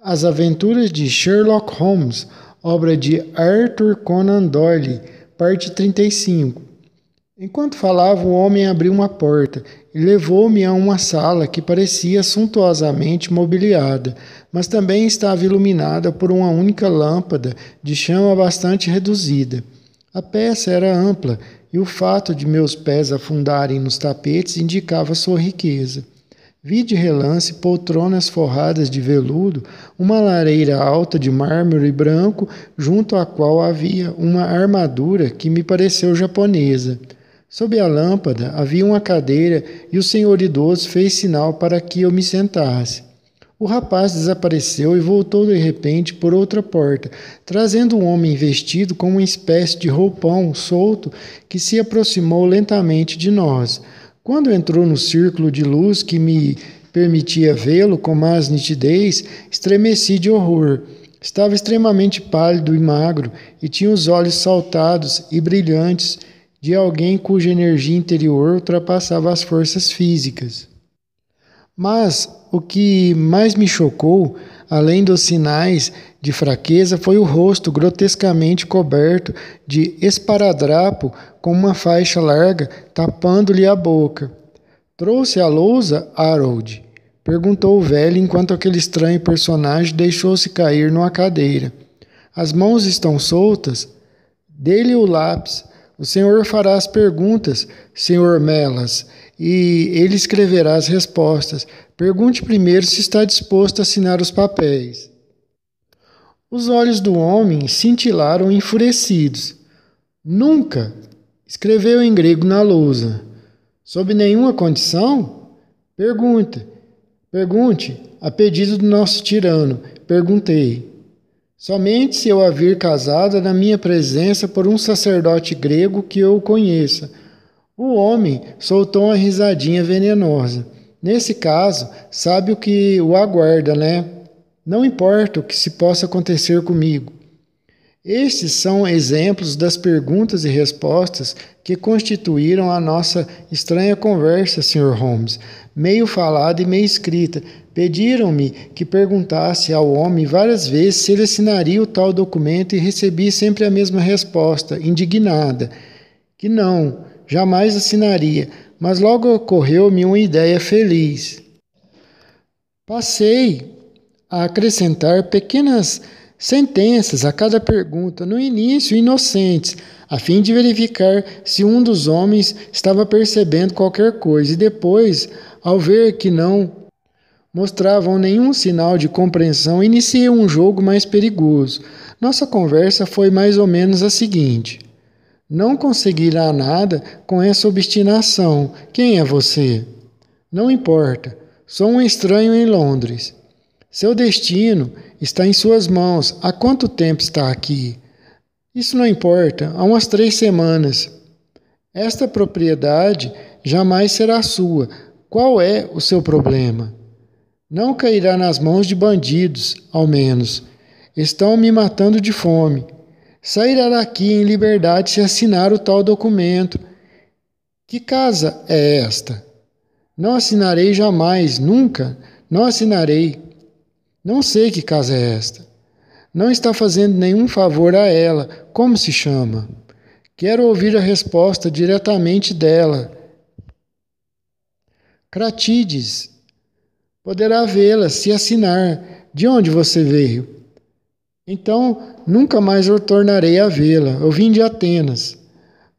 As Aventuras de Sherlock Holmes, obra de Arthur Conan Doyle, parte 35. Enquanto falava, o homem abriu uma porta e levou-me a uma sala que parecia suntuosamente mobiliada, mas também estava iluminada por uma única lâmpada de chama bastante reduzida. A peça era ampla e o fato de meus pés afundarem nos tapetes indicava sua riqueza. Vi de relance poltronas forradas de veludo, uma lareira alta de mármore branco, junto à qual havia uma armadura que me pareceu japonesa. Sob a lâmpada havia uma cadeira e o senhor idoso fez sinal para que eu me sentasse. O rapaz desapareceu e voltou de repente por outra porta, trazendo um homem vestido com uma espécie de roupão solto que se aproximou lentamente de nós. Quando entrou no círculo de luz que me permitia vê-lo com mais nitidez, estremeci de horror. Estava extremamente pálido e magro e tinha os olhos saltados e brilhantes de alguém cuja energia interior ultrapassava as forças físicas. Mas o que mais me chocou, além dos sinais de fraqueza, foi o rosto grotescamente coberto de esparadrapo com uma faixa larga tapando-lhe a boca. "Trouxe a lousa, Harold?" perguntou o velho enquanto aquele estranho personagem deixou-se cair numa cadeira. "As mãos estão soltas? Dê-lhe o lápis. O senhor fará as perguntas, senhor Melas, e ele escreverá as respostas. Pergunte primeiro se está disposto a assinar os papéis." Os olhos do homem cintilaram enfurecidos. "Nunca!" Escreveu em grego na lousa. "Sob nenhuma condição?" Pergunte, a pedido do nosso tirano. Perguntei. "Somente se eu a vir casada na minha presença por um sacerdote grego que eu conheça." O homem soltou uma risadinha venenosa. "Nesse caso, sabe o que o aguarda, né? Não importa o que se possa acontecer comigo." Estes são exemplos das perguntas e respostas que constituíram a nossa estranha conversa, Sr. Holmes, meio falada e meio escrita. Pediram-me que perguntasse ao homem várias vezes se ele assinaria o tal documento e recebi sempre a mesma resposta, indignada, que não, jamais assinaria, mas logo ocorreu-me uma ideia feliz. Passei a acrescentar pequenas sentenças a cada pergunta, no início inocentes, a fim de verificar se um dos homens estava percebendo qualquer coisa, e depois, ao ver que não mostravam nenhum sinal de compreensão, iniciei um jogo mais perigoso. Nossa conversa foi mais ou menos a seguinte: "Não conseguirá nada com essa obstinação. Quem é você?" "Não importa. Sou um estranho em Londres." "Seu destino está em suas mãos. Há quanto tempo está aqui?" "Isso não importa. Há umas 3 semanas." "Esta propriedade jamais será sua. Qual é o seu problema?" "Não cairá nas mãos de bandidos, ao menos. Estão me matando de fome. Sairá daqui em liberdade se assinar o tal documento." "Que casa é esta?" "Não assinarei jamais, nunca. Não assinarei." "Não sei que casa é esta." "Não está fazendo nenhum favor a ela. Como se chama?" "Quero ouvir a resposta diretamente dela." "Cratídeis." "Poderá vê-la se assinar. De onde você veio?" "Então, nunca mais retornarei a vê-la. Eu vim de Atenas."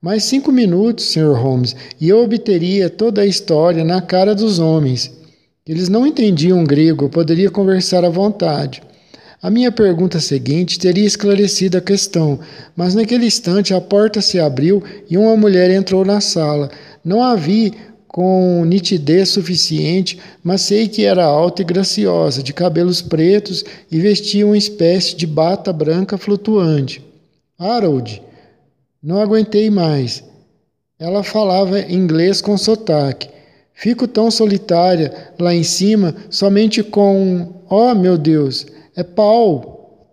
"Mais 5 minutos, Sr. Holmes, e eu obteria toda a história na cara dos homens. Eles não entendiam grego, eu poderia conversar à vontade." A minha pergunta seguinte teria esclarecido a questão, mas naquele instante a porta se abriu e uma mulher entrou na sala. Não a vi com nitidez suficiente, mas sei que era alta e graciosa, de cabelos pretos e vestia uma espécie de bata branca flutuante. "Harold." Não aguentei mais. Ela falava inglês com sotaque. "Fico tão solitária lá em cima, somente com... Oh, meu Deus, é Paul."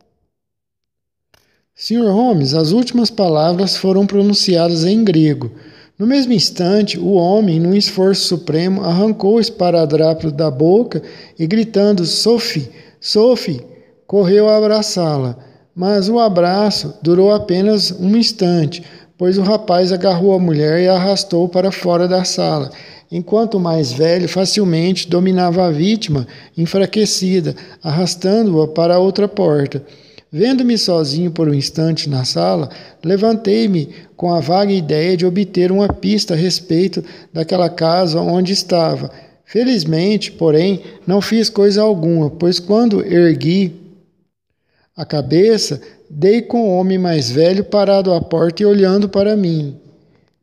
Sr. Holmes, as últimas palavras foram pronunciadas em grego. No mesmo instante, o homem, num esforço supremo, arrancou o esparadrapo da boca e, gritando "Sophie, Sophie", correu a abraçá-la, mas o abraço durou apenas um instante, pois o rapaz agarrou a mulher e a arrastou para fora da sala, enquanto o mais velho facilmente dominava a vítima enfraquecida, arrastando-a para a outra porta. Vendo-me sozinho por um instante na sala, levantei-me com a vaga ideia de obter uma pista a respeito daquela casa onde estava. Felizmente, porém, não fiz coisa alguma, pois quando ergui a cabeça, dei com o homem mais velho parado à porta e olhando para mim.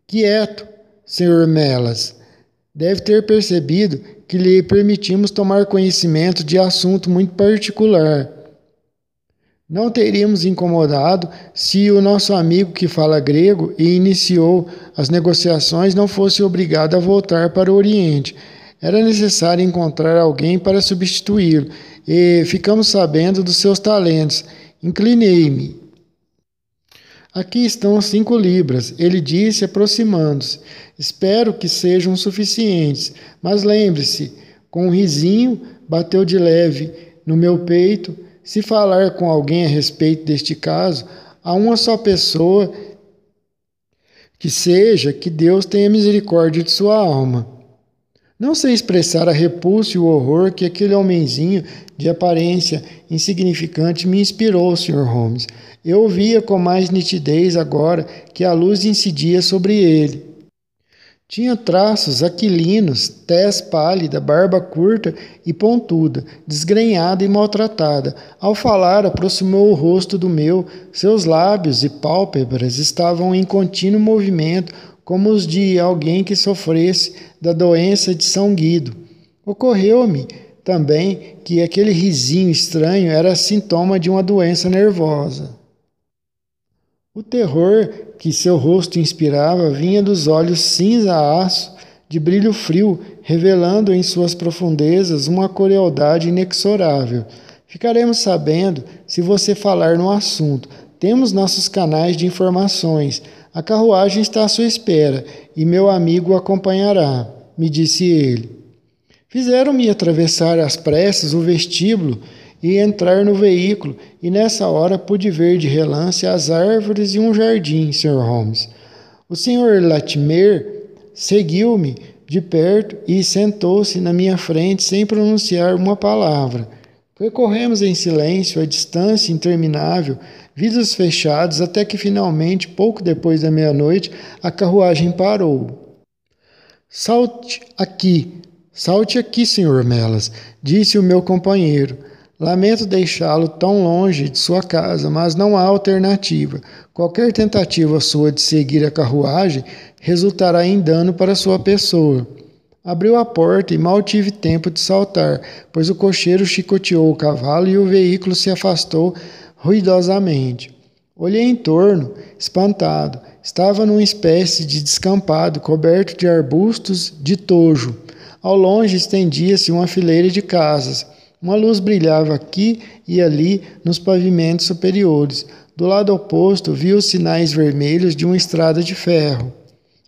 Quieto, senhor Melas. Deve ter percebido que lhe permitimos tomar conhecimento de assunto muito particular. Não teríamos incomodado se o nosso amigo que fala grego e iniciou as negociações não fosse obrigado a voltar para o Oriente. Era necessário encontrar alguém para substituí-lo, e ficamos sabendo dos seus talentos. Inclinei-me. Aqui estão 5 libras, ele disse, aproximando-se. Espero que sejam suficientes, mas lembre-se, com um risinho, bateu de leve no meu peito. Se falar com alguém a respeito deste caso, a uma só pessoa, que seja, que Deus tenha misericórdia de sua alma. Não sei expressar a repulsa e o horror que aquele homenzinho de aparência insignificante me inspirou, Sr. Holmes. Eu o via com mais nitidez agora que a luz incidia sobre ele. Tinha traços aquilinos, tez pálida, barba curta e pontuda, desgrenhada e maltratada. Ao falar, aproximou o rosto do meu. Seus lábios e pálpebras estavam em contínuo movimento, como os de alguém que sofresse da doença de São Guido. Ocorreu-me também que aquele risinho estranho era sintoma de uma doença nervosa. O terror que seu rosto inspirava vinha dos olhos cinza-aço, de brilho frio, revelando em suas profundezas uma crueldade inexorável. Ficaremos sabendo se você falar no assunto. Temos nossos canais de informações. A carruagem está à sua espera e meu amigo o acompanhará, me disse ele. Fizeram-me atravessar às pressas o vestíbulo e entrar no veículo, e nessa hora pude ver de relance as árvores e um jardim, Sr. Holmes. O Sr. Latimer seguiu-me de perto e sentou-se na minha frente sem pronunciar uma palavra. Percorremos em silêncio a distância interminável, vidros fechados, até que finalmente, pouco depois da meia-noite, a carruagem parou. Salte aqui, Sr. Melas, disse o meu companheiro. Lamento deixá-lo tão longe de sua casa, mas não há alternativa. Qualquer tentativa sua de seguir a carruagem resultará em dano para sua pessoa. Abriu a porta e mal tive tempo de saltar, pois o cocheiro chicoteou o cavalo e o veículo se afastou ruidosamente. Olhei em torno, espantado. Estava numa espécie de descampado coberto de arbustos de tojo. Ao longe estendia-se uma fileira de casas. Uma luz brilhava aqui e ali nos pavimentos superiores. Do lado oposto, vi os sinais vermelhos de uma estrada de ferro.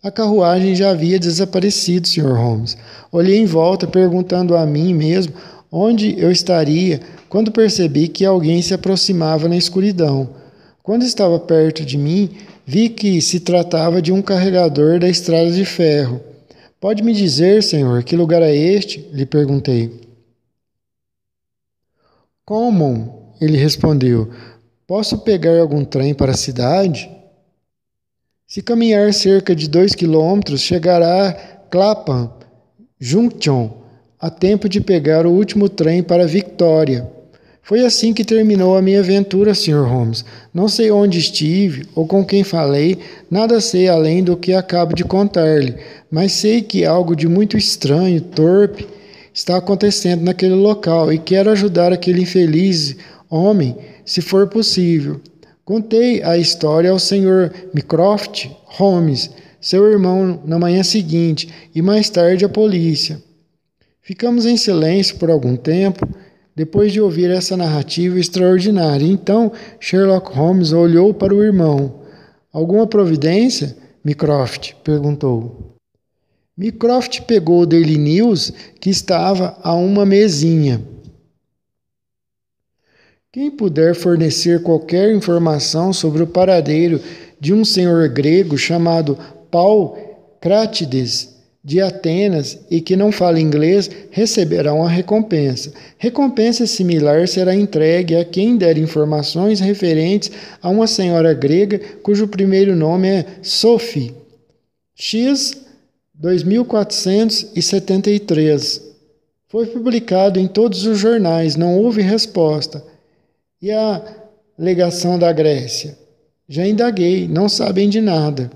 A carruagem já havia desaparecido, Sr. Holmes. Olhei em volta, perguntando a mim mesmo onde eu estaria, quando percebi que alguém se aproximava na escuridão. Quando estava perto de mim, vi que se tratava de um carregador da estrada de ferro. Pode me dizer, senhor, que lugar é este? Lhe perguntei. Common, ele respondeu. Posso pegar algum trem para a cidade? Se caminhar cerca de 2 quilômetros, chegará a Clapham Junction, a tempo de pegar o último trem para Victoria. Foi assim que terminou a minha aventura, Sr. Holmes. Não sei onde estive ou com quem falei, nada sei além do que acabo de contar-lhe, mas sei que algo de muito estranho, torpe, está acontecendo naquele local e quero ajudar aquele infeliz homem, se for possível. Contei a história ao Sr. Mycroft Holmes, seu irmão, na manhã seguinte, e mais tarde à polícia. Ficamos em silêncio por algum tempo, depois de ouvir essa narrativa extraordinária. Então, Sherlock Holmes olhou para o irmão. Alguma providência? Mycroft perguntou. Mycroft pegou o Daily News, que estava a uma mesinha. Quem puder fornecer qualquer informação sobre o paradeiro de um senhor grego chamado Paucrátides de Atenas e que não fala inglês, receberá uma recompensa. Recompensa similar será entregue a quem der informações referentes a uma senhora grega cujo primeiro nome é Sophie. X 2473. Foi publicado em todos os jornais, não houve resposta. E a legação da Grécia? Já indaguei, não sabem de nada.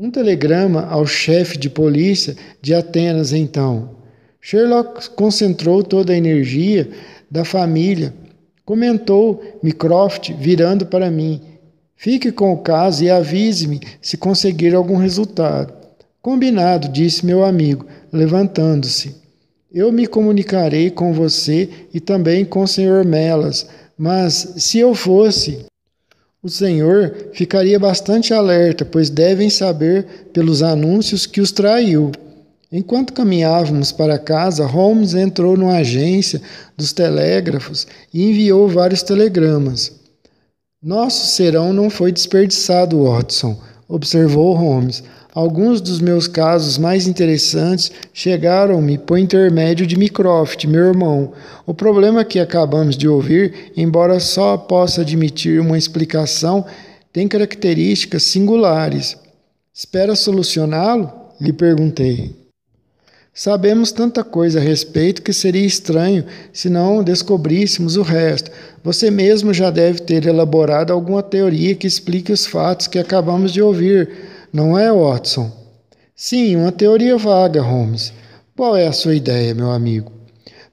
Um telegrama ao chefe de polícia de Atenas, então. Sherlock concentrou toda a energia da família. Comentou Mycroft, virando para mim. Fique com o caso e avise-me se conseguir algum resultado. Combinado, disse meu amigo, levantando-se. Eu me comunicarei com você e também com o Sr. Melas, mas se eu fosse... O senhor ficaria bastante alerta, pois devem saber pelos anúncios que os traiu. Enquanto caminhávamos para casa, Holmes entrou numa agência dos telégrafos e enviou vários telegramas. Nosso serão não foi desperdiçado, Watson, observou Holmes. Alguns dos meus casos mais interessantes chegaram-me por intermédio de Mycroft, meu irmão. O problema que acabamos de ouvir, embora só possa admitir uma explicação, tem características singulares. Espera solucioná-lo? Lhe perguntei. Sabemos tanta coisa a respeito que seria estranho se não descobríssemos o resto. Você mesmo já deve ter elaborado alguma teoria que explique os fatos que acabamos de ouvir. Não é, Watson? Sim, uma teoria vaga, Holmes. Qual é a sua ideia, meu amigo?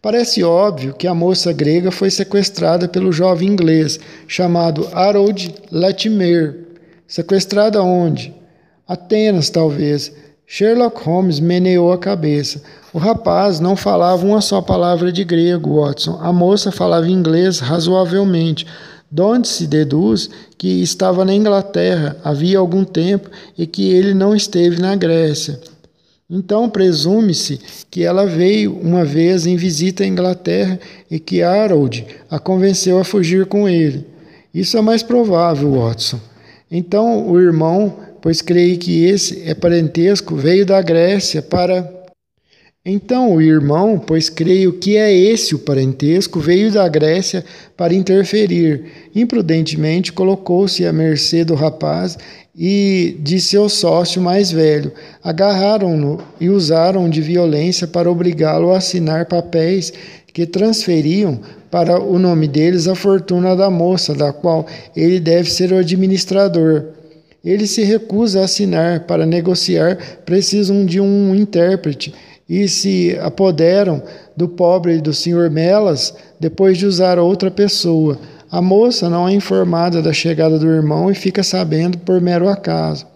Parece óbvio que a moça grega foi sequestrada pelo jovem inglês, chamado Harold Latimer. Sequestrada onde? Atenas, talvez. Sherlock Holmes meneou a cabeça. O rapaz não falava uma só palavra de grego, Watson. A moça falava inglês razoavelmente, donde se deduz que estava na Inglaterra havia algum tempo e que ele não esteve na Grécia. Então presume-se que ela veio uma vez em visita à Inglaterra e que Harold a convenceu a fugir com ele. Isso é mais provável, Watson. Então o irmão, pois creio que esse é parentesco, veio da Grécia para... Então o irmão, pois creio que é esse o parentesco, veio da Grécia para interferir. Imprudentemente colocou-se à mercê do rapaz e de seu sócio mais velho. Agarraram-no e usaram de violência para obrigá-lo a assinar papéis que transferiam para o nome deles a fortuna da moça, da qual ele deve ser o administrador. Ele se recusa a assinar. Para negociar, precisam de um intérprete e se apoderam do pobre do Sr. Melas depois de usar outra pessoa. A moça não é informada da chegada do irmão e fica sabendo por mero acaso.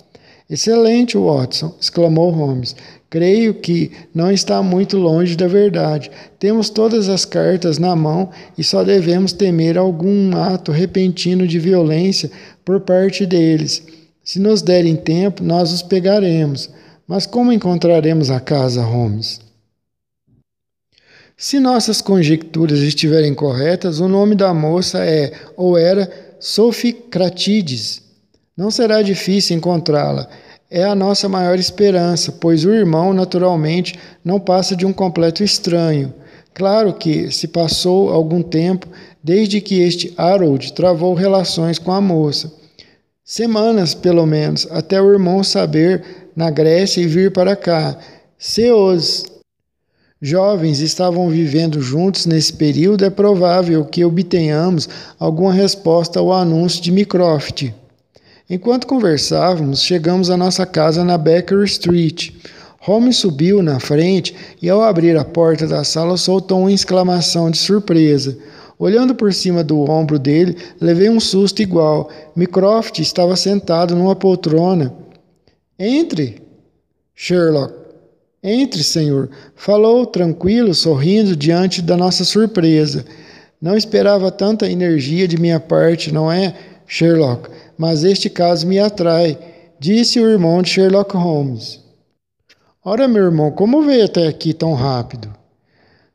Excelente, Watson, exclamou Holmes. Creio que não está muito longe da verdade. Temos todas as cartas na mão e só devemos temer algum ato repentino de violência por parte deles. Se nos derem tempo, nós os pegaremos. Mas como encontraremos a casa, Holmes? Se nossas conjecturas estiverem corretas, o nome da moça é ou era Sophie Cratides. Não será difícil encontrá-la. É a nossa maior esperança, pois o irmão, naturalmente, não passa de um completo estranho. Claro que se passou algum tempo desde que este Harold travou relações com a moça. Semanas, pelo menos, até o irmão saber na Grécia e vir para cá. Se os jovens estavam vivendo juntos nesse período, é provável que obtenhamos alguma resposta ao anúncio de Mycroft. Enquanto conversávamos, chegamos à nossa casa na Baker Street. Holmes subiu na frente e, ao abrir a porta da sala, soltou uma exclamação de surpresa. Olhando por cima do ombro dele, levei um susto igual. Mycroft estava sentado numa poltrona. Entre, Sherlock. Entre, senhor. Falou tranquilo, sorrindo diante da nossa surpresa. Não esperava tanta energia de minha parte, não é, Sherlock? Mas este caso me atrai, disse o irmão de Sherlock Holmes. Ora, meu irmão, como veio até aqui tão rápido?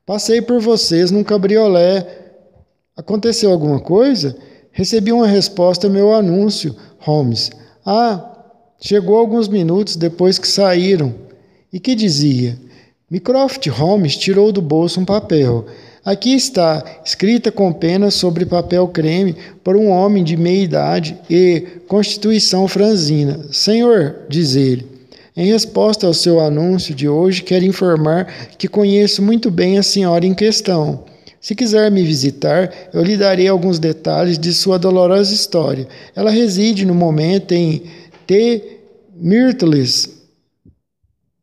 Passei por vocês num cabriolé Aconteceu alguma coisa? Recebi uma resposta ao meu anúncio, Holmes. Ah, chegou alguns minutos depois que saíram. E que dizia? Mycroft Holmes tirou do bolso um papel. Aqui está, escrita com pena sobre papel creme por um homem de meia idade e constituição franzina. Senhor, diz ele, em resposta ao seu anúncio de hoje, quero informar que conheço muito bem a senhora em questão. Se quiser me visitar, eu lhe darei alguns detalhes de sua dolorosa história. Ela reside no momento em T. Myrtles.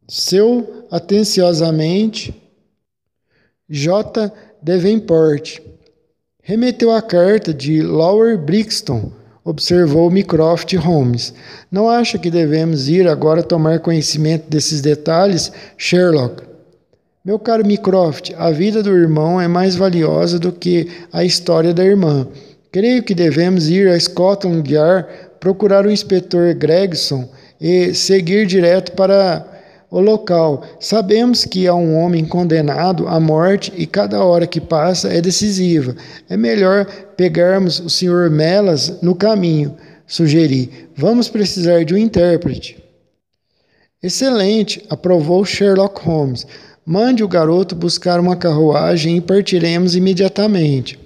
Seu atenciosamente, J. Davenport. Remeteu a carta de Lower Brixton, observou Mycroft Holmes. Não acha que devemos ir agora tomar conhecimento desses detalhes, Sherlock? Meu caro Mycroft, a vida do irmão é mais valiosa do que a história da irmã. Creio que devemos ir a Scotland Yard, procurar o inspetor Gregson e seguir direto para o local. Sabemos que há um homem condenado à morte e cada hora que passa é decisiva. É melhor pegarmos o Sr. Melas no caminho, sugeri. Vamos precisar de um intérprete. Excelente, aprovou Sherlock Holmes. Mande o garoto buscar uma carruagem e partiremos imediatamente.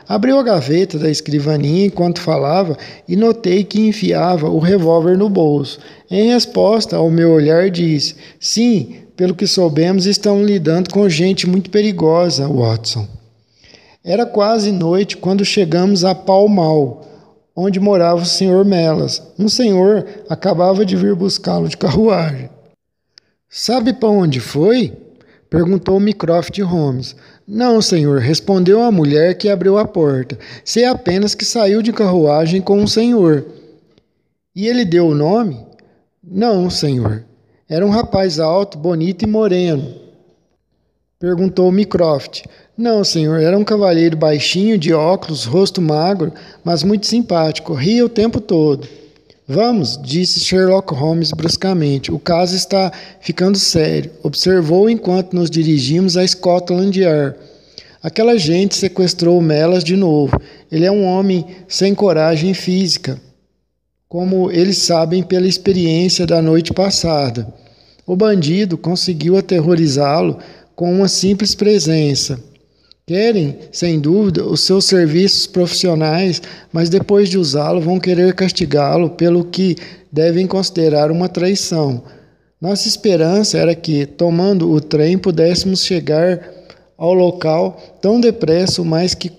Abriu a gaveta da escrivaninha enquanto falava e notei que enfiava o revólver no bolso. Em resposta ao meu olhar, disse: Sim, pelo que soubemos, estão lidando com gente muito perigosa, Watson. Era quase noite quando chegamos a Pall Mall, onde morava o Sr. Melas. Um senhor acabava de vir buscá-lo de carruagem. Sabe para onde foi? Perguntou Mycroft Holmes. Não, senhor, respondeu a mulher que abriu a porta. Sei apenas que saiu de carruagem com um senhor. E ele deu o nome? Não, senhor. Era um rapaz alto, bonito e moreno. Perguntou Mycroft. Não, senhor, era um cavalheiro baixinho, de óculos, rosto magro, mas muito simpático. Ria o tempo todo. Vamos, disse Sherlock Holmes bruscamente. O caso está ficando sério. Observou enquanto nos dirigimos a Scotland Yard. Aquela gente sequestrou o Melas de novo. Ele é um homem sem coragem física, como eles sabem pela experiência da noite passada. O bandido conseguiu aterrorizá-lo com uma simples presença. Querem, sem dúvida, os seus serviços profissionais, mas depois de usá-lo vão querer castigá-lo pelo que devem considerar uma traição. Nossa esperança era que, tomando o trem, pudéssemos chegar ao local tão depressa ou mais que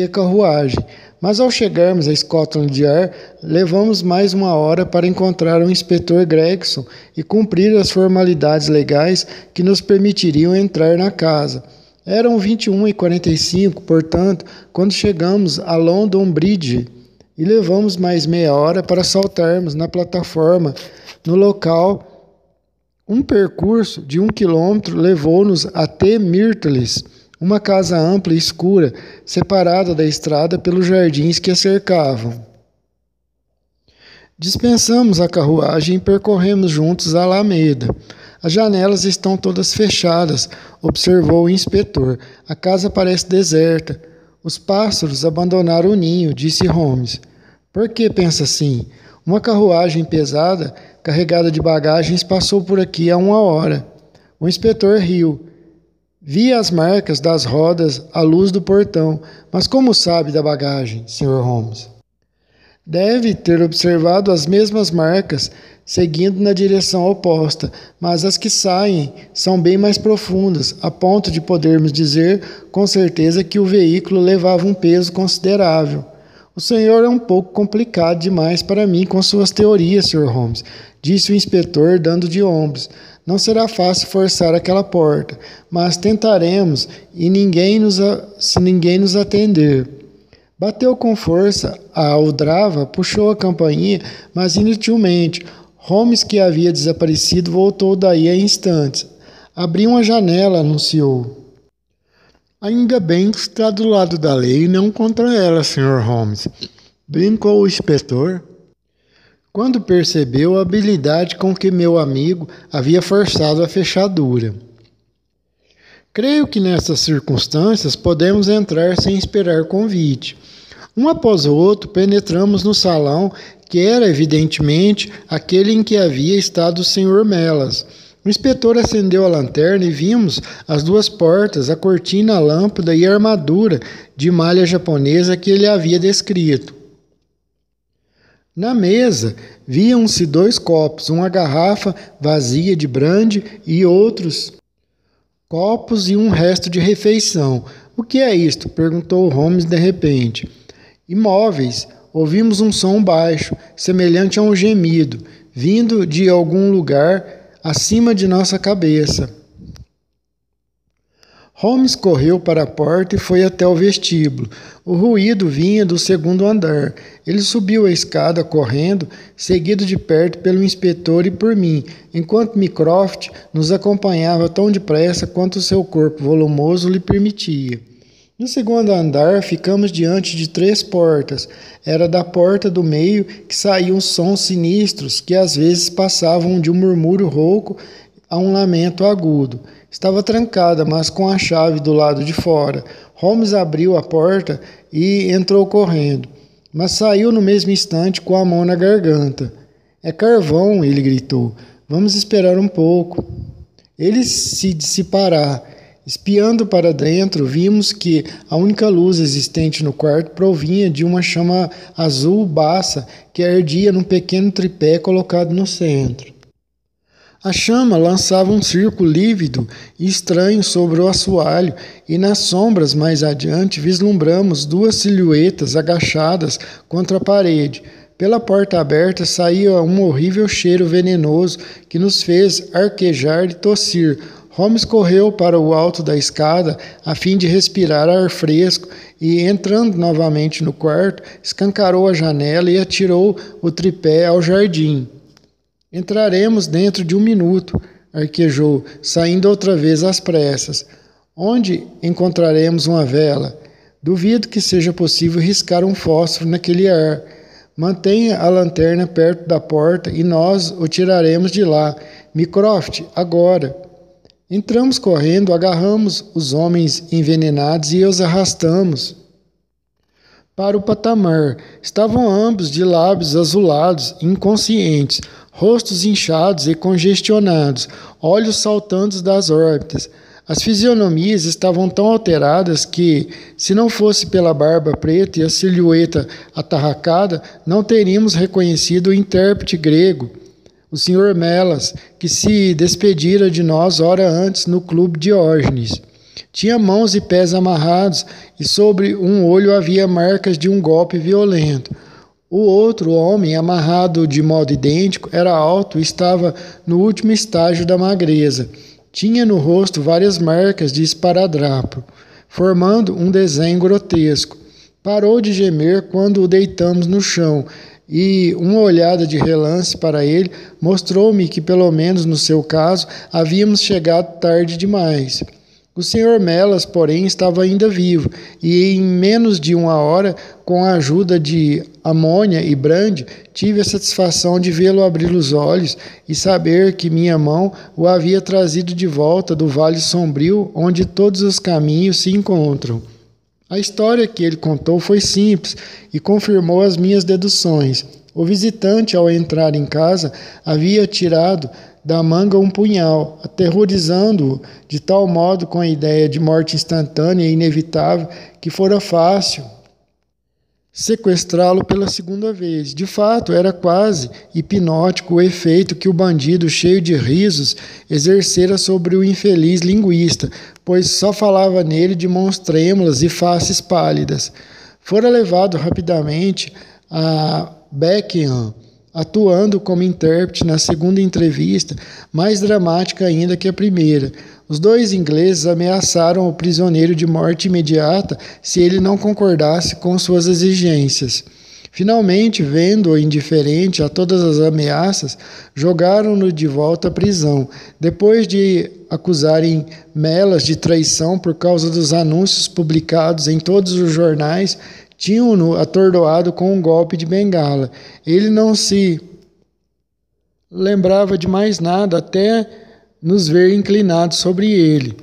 a carruagem. Mas ao chegarmos a Scotland Yard, levamos mais uma hora para encontrar o inspetor Gregson e cumprir as formalidades legais que nos permitiriam entrar na casa. Eram 21h45, portanto, quando chegamos a London Bridge e levamos mais meia hora para saltarmos na plataforma. No local, um percurso de 1 quilômetro levou-nos até Myrtles, uma casa ampla e escura, separada da estrada pelos jardins que a cercavam. Dispensamos a carruagem e percorremos juntos a Alameda. As janelas estão todas fechadas, observou o inspetor. A casa parece deserta. Os pássaros abandonaram o ninho, disse Holmes. Por que pensa assim? Uma carruagem pesada, carregada de bagagens, passou por aqui há 1 hora. O inspetor riu. Vi as marcas das rodas à luz do portão. Mas como sabe da bagagem, Sr. Holmes? Deve ter observado as mesmas marcas, seguindo na direção oposta, mas as que saem são bem mais profundas, a ponto de podermos dizer com certeza que o veículo levava um peso considerável. O senhor é um pouco complicado demais para mim com suas teorias, Sr. Holmes, disse o inspetor, dando de ombros. Não será fácil forçar aquela porta, mas tentaremos e se ninguém nos atender. Bateu com força a aldrava, puxou a campainha, mas inutilmente. Holmes, que havia desaparecido, voltou daí a instantes. Abri uma janela, anunciou. Ainda bem que está do lado da lei e não contra ela, Sr. Holmes, brincou o inspetor, quando percebeu a habilidade com que meu amigo havia forçado a fechadura. Creio que nessas circunstâncias podemos entrar sem esperar convite. Um após o outro, penetramos no salão, que era, evidentemente, aquele em que havia estado o Sr. Melas. O inspetor acendeu a lanterna e vimos as duas portas, a cortina, a lâmpada e a armadura de malha japonesa que ele havia descrito. Na mesa, viam-se 2 copos, uma garrafa vazia de brandy e outros copos e um resto de refeição. O que é isto? Perguntou Holmes de repente. Imóveis. Ouvimos um som baixo, semelhante a um gemido, vindo de algum lugar acima de nossa cabeça. Holmes correu para a porta e foi até o vestíbulo. O ruído vinha do 2º andar. Ele subiu a escada correndo, seguido de perto pelo inspetor e por mim, enquanto Mycroft nos acompanhava tão depressa quanto seu corpo volumoso lhe permitia. No 2º andar, ficamos diante de 3 portas. Era da porta do meio que saíam sons sinistros que às vezes passavam de um murmúrio rouco a um lamento agudo. Estava trancada, mas com a chave do lado de fora. Holmes abriu a porta e entrou correndo, mas saiu no mesmo instante com a mão na garganta. É carvão, ele gritou. Vamos esperar um pouco. Ele se dissipará. Espiando para dentro, vimos que a única luz existente no quarto provinha de uma chama azul baça que ardia num pequeno tripé colocado no centro. A chama lançava um círculo lívido e estranho sobre o assoalho, e nas sombras mais adiante vislumbramos 2 silhuetas agachadas contra a parede. Pela porta aberta saía um horrível cheiro venenoso que nos fez arquejar e tossir. Holmes correu para o alto da escada a fim de respirar ar fresco e, entrando novamente no quarto, escancarou a janela e atirou o tripé ao jardim. Entraremos dentro de 1 minuto, arquejou, saindo outra vez às pressas. Onde encontraremos uma vela? Duvido que seja possível riscar um fósforo naquele ar. Mantenha a lanterna perto da porta e nós o tiraremos de lá. Mycroft, agora. Entramos correndo, agarramos os homens envenenados e os arrastamos para o patamar. Estavam ambos de lábios azulados, inconscientes, rostos inchados e congestionados, olhos saltantes das órbitas. As fisionomias estavam tão alteradas que, se não fosse pela barba preta e a silhueta atarracada, não teríamos reconhecido o intérprete grego, o Sr. Melas, que se despedira de nós hora antes no clube Diógenes. Tinha mãos e pés amarrados e sobre um olho havia marcas de um golpe violento. O outro homem, amarrado de modo idêntico, era alto e estava no último estágio da magreza. Tinha no rosto várias marcas de esparadrapo, formando um desenho grotesco. Parou de gemer quando o deitamos no chão, e uma olhada de relance para ele mostrou-me que, pelo menos no seu caso, havíamos chegado tarde demais. O Sr. Melas, porém, estava ainda vivo, e em menos de 1 hora, com a ajuda de amônia e brandy, tive a satisfação de vê-lo abrir os olhos e saber que minha mão o havia trazido de volta do Vale Sombrio, onde todos os caminhos se encontram. A história que ele contou foi simples e confirmou as minhas deduções. O visitante, ao entrar em casa, havia tirado da manga um punhal, aterrorizando-o de tal modo com a ideia de morte instantânea e inevitável que fora fácil sequestrá-lo pela 2ª vez. De fato, era quase hipnótico o efeito que o bandido, cheio de risos, exercera sobre o infeliz linguista, pois só falava nele de mãos trêmulas e faces pálidas. Fora levado rapidamente a Beckenham, atuando como intérprete na 2ª entrevista, mais dramática ainda que a primeira. Os 2 ingleses ameaçaram o prisioneiro de morte imediata se ele não concordasse com suas exigências. Finalmente, vendo-o indiferente a todas as ameaças, jogaram-no de volta à prisão. Depois de acusarem Melas de traição por causa dos anúncios publicados em todos os jornais, tinham-no atordoado com um golpe de bengala. Ele não se lembrava de mais nada até nos ver inclinados sobre ele.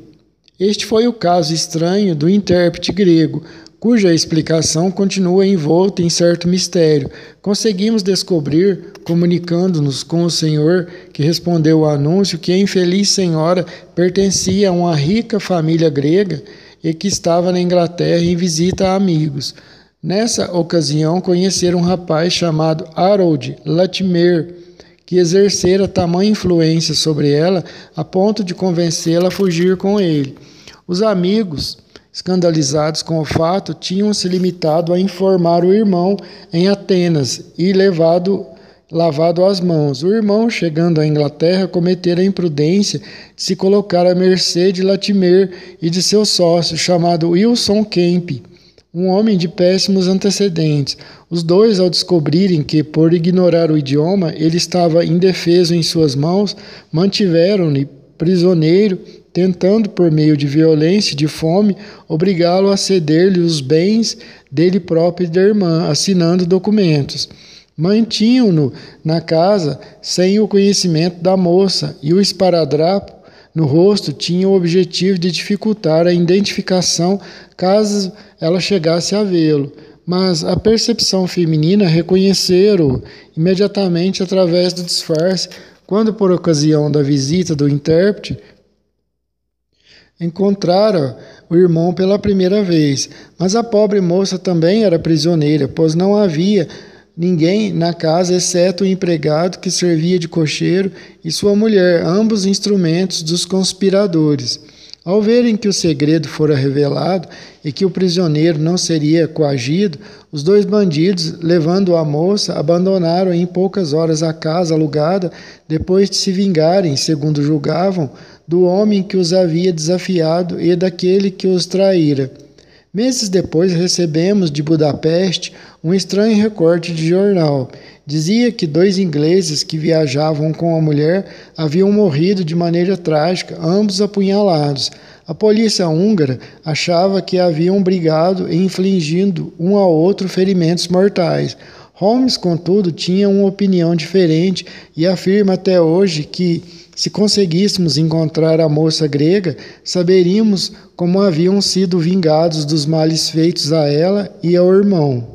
Este foi o caso estranho do intérprete grego, cuja explicação continua envolta em certo mistério. Conseguimos descobrir, comunicando-nos com o senhor que respondeu o anúncio, que a infeliz senhora pertencia a uma rica família grega e que estava na Inglaterra em visita a amigos. Nessa ocasião, conheceram um rapaz chamado Harold Latimer, que exercera tamanha influência sobre ela a ponto de convencê-la a fugir com ele. Os amigos, escandalizados com o fato, tinham se limitado a informar o irmão em Atenas e lavado as mãos. O irmão, chegando à Inglaterra, cometera a imprudência de se colocar à mercê de Latimer e de seu sócio, chamado Wilson Kemp, um homem de péssimos antecedentes. Os dois, ao descobrirem que, por ignorar o idioma, ele estava indefeso em suas mãos, mantiveram-no prisioneiro, tentando, por meio de violência e de fome, obrigá-lo a ceder-lhe os bens dele próprio e da irmã, assinando documentos. Mantinham-no na casa sem o conhecimento da moça, e o esparadrapo no rosto tinha o objetivo de dificultar a identificação caso ela chegasse a vê-lo. Mas a percepção feminina reconheceram-o imediatamente através do disfarce, quando, por ocasião da visita do intérprete, encontrara o irmão pela primeira vez. Mas a pobre moça também era prisioneira, pois não havia ninguém na casa exceto o empregado que servia de cocheiro e sua mulher, ambos instrumentos dos conspiradores. Ao verem que o segredo fora revelado e que o prisioneiro não seria coagido, os dois bandidos, levando a moça, abandonaram em poucas horas a casa alugada, depois de se vingarem, segundo julgavam, do homem que os havia desafiado e daquele que os traíra. Meses depois recebemos de Budapeste um estranho recorte de jornal. Dizia que 2 ingleses que viajavam com a mulher haviam morrido de maneira trágica, ambos apunhalados. A polícia húngara achava que haviam brigado e infligindo um ao outro ferimentos mortais. Holmes, contudo, tinha uma opinião diferente e afirma até hoje que, se conseguíssemos encontrar a moça grega, saberíamos como haviam sido vingados dos males feitos a ela e ao irmão.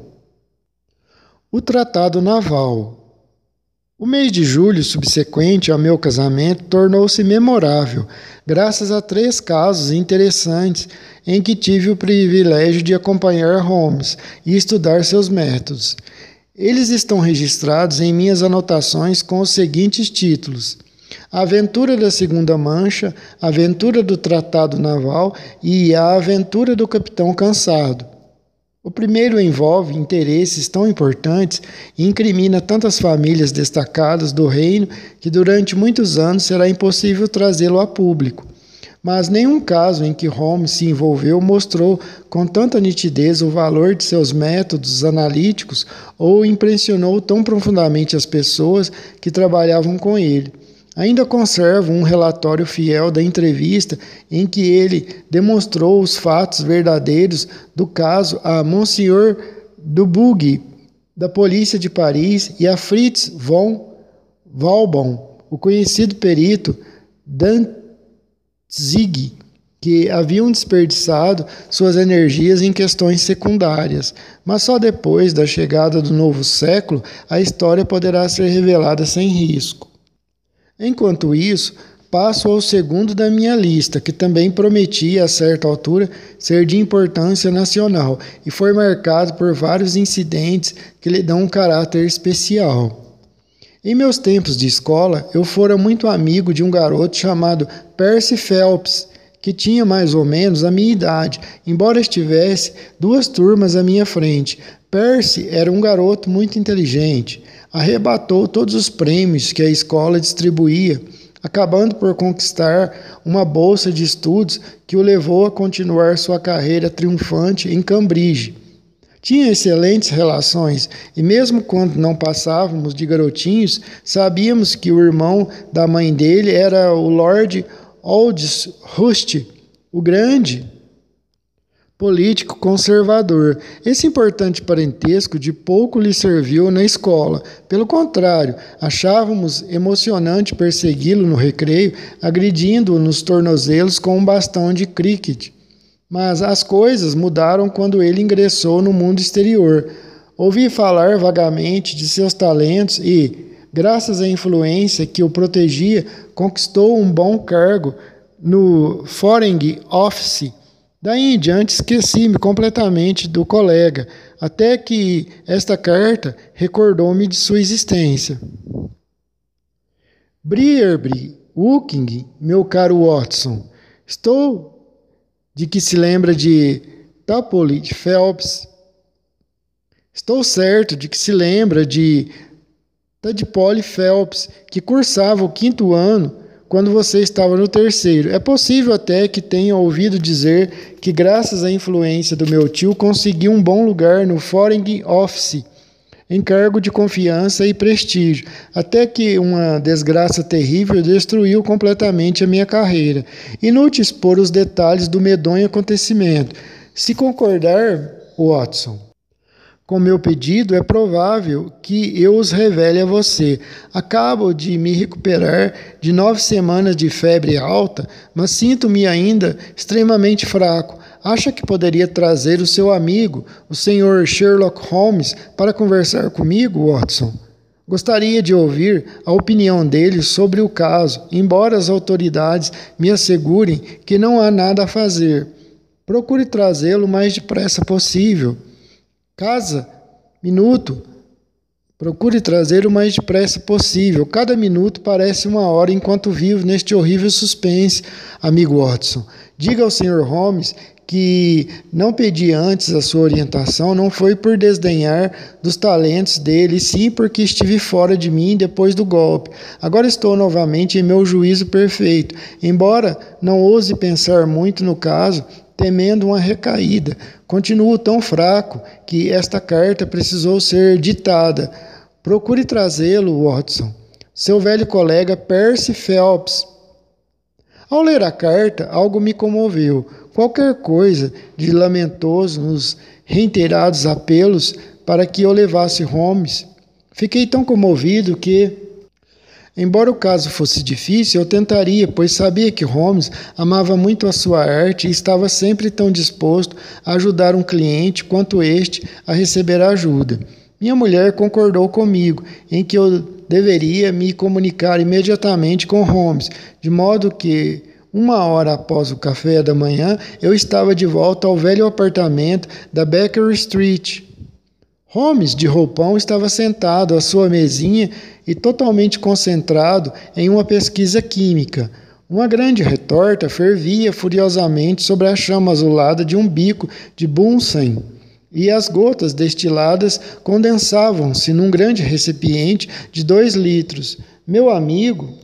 O Tratado Naval. O mês de julho subsequente ao meu casamento tornou-se memorável, graças a 3 casos interessantes em que tive o privilégio de acompanhar Holmes e estudar seus métodos. Eles estão registrados em minhas anotações com os seguintes títulos: A Aventura da Segunda Mancha, A Aventura do Tratado Naval e A Aventura do Capitão Cansado. O primeiro envolve interesses tão importantes e incrimina tantas famílias destacadas do reino que durante muitos anos será impossível trazê-lo a público. Mas nenhum caso em que Holmes se envolveu mostrou com tanta nitidez o valor de seus métodos analíticos ou impressionou tão profundamente as pessoas que trabalhavam com ele. Ainda conservo um relatório fiel da entrevista em que ele demonstrou os fatos verdadeiros do caso a Monsieur Dubuque, da polícia de Paris, e a Fritz von Walbaum, o conhecido perito Dantzig, que haviam desperdiçado suas energias em questões secundárias. Mas só depois da chegada do novo século a história poderá ser revelada sem risco. Enquanto isso, passo ao segundo da minha lista, que também prometia, a certa altura, ser de importância nacional e foi marcado por vários incidentes que lhe dão um caráter especial. Em meus tempos de escola, eu fora muito amigo de um garoto chamado Percy Phelps, que tinha mais ou menos a minha idade, embora estivesse 2 turmas à minha frente. Percy era um garoto muito inteligente. Arrebatou todos os prêmios que a escola distribuía, acabando por conquistar uma bolsa de estudos que o levou a continuar sua carreira triunfante em Cambridge. Tinha excelentes relações e mesmo quando não passávamos de garotinhos, sabíamos que o irmão da mãe dele era o Lord Aldrich o Grande. político conservador. Esse importante parentesco de pouco lhe serviu na escola. Pelo contrário, achávamos emocionante persegui-lo no recreio, agredindo-o nos tornozelos com um bastão de cricket. Mas as coisas mudaram quando ele ingressou no mundo exterior. Ouvi falar vagamente de seus talentos e, graças à influência que o protegia, conquistou um bom cargo no Foreign Office. Daí em diante esqueci-me completamente do colega, até que esta carta recordou-me de sua existência. Brierby, Woking, meu caro Watson, estou de que se lembra de Tupole Phelps. Estou certo de que se lembra de Tadpole Phelps, que cursava o 5º ano quando você estava no 3º. É possível até que tenha ouvido dizer que, graças à influência do meu tio, conseguiu um bom lugar no Foreign Office, em cargo de confiança e prestígio, até que uma desgraça terrível destruiu completamente a minha carreira. Inútil expor os detalhes do medonho acontecimento. Se concordar, Watson, com meu pedido, é provável que eu os revele a você. Acabo de me recuperar de 9 semanas de febre alta, mas sinto-me ainda extremamente fraco. Acha que poderia trazer o seu amigo, o Sr. Sherlock Holmes, para conversar comigo, Watson? Gostaria de ouvir a opinião dele sobre o caso, embora as autoridades me assegurem que não há nada a fazer. Procure trazê-lo o mais depressa possível. Procure trazer o mais depressa possível. Cada minuto parece uma hora enquanto vivo neste horrível suspense, amigo Watson. Diga ao Sr. Holmes que não pedi antes a sua orientação, não foi por desdenhar dos talentos dele, sim porque estive fora de mim depois do golpe. Agora estou novamente em meu juízo perfeito, embora não ouse pensar muito no caso, temendo uma recaída. Continuo tão fraco que esta carta precisou ser ditada. Procure trazê-lo, Watson. Seu velho colega Percy Phelps. Ao ler a carta, algo me comoveu. Qualquer coisa de lamentoso nos reiterados apelos para que eu levasse Holmes. Fiquei tão comovido que, embora o caso fosse difícil, eu tentaria, pois sabia que Holmes amava muito a sua arte e estava sempre tão disposto a ajudar um cliente quanto este a receber ajuda. Minha mulher concordou comigo em que eu deveria me comunicar imediatamente com Holmes, de modo que, 1 hora após o café da manhã, eu estava de volta ao velho apartamento da Baker Street. Holmes, de roupão, estava sentado à sua mesinha e totalmente concentrado em uma pesquisa química. Uma grande retorta fervia furiosamente sobre a chama azulada de um bico de Bunsen, e as gotas destiladas condensavam-se num grande recipiente de 2 litros. Meu amigo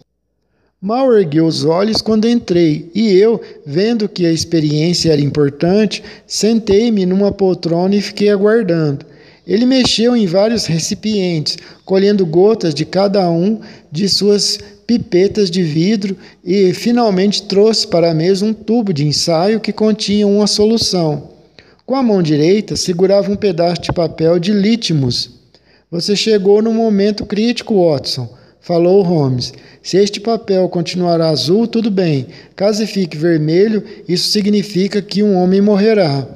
mal ergueu os olhos quando entrei, e eu, vendo que a experiência era importante, sentei-me numa poltrona e fiquei aguardando. Ele mexeu em vários recipientes, colhendo gotas de cada um de suas pipetas de vidro e, finalmente, trouxe para a mesa um tubo de ensaio que continha uma solução. Com a mão direita, segurava um pedaço de papel de litmus. Você chegou num momento crítico, Watson, falou Holmes. Se este papel continuar azul, tudo bem. Caso fique vermelho, isso significa que um homem morrerá.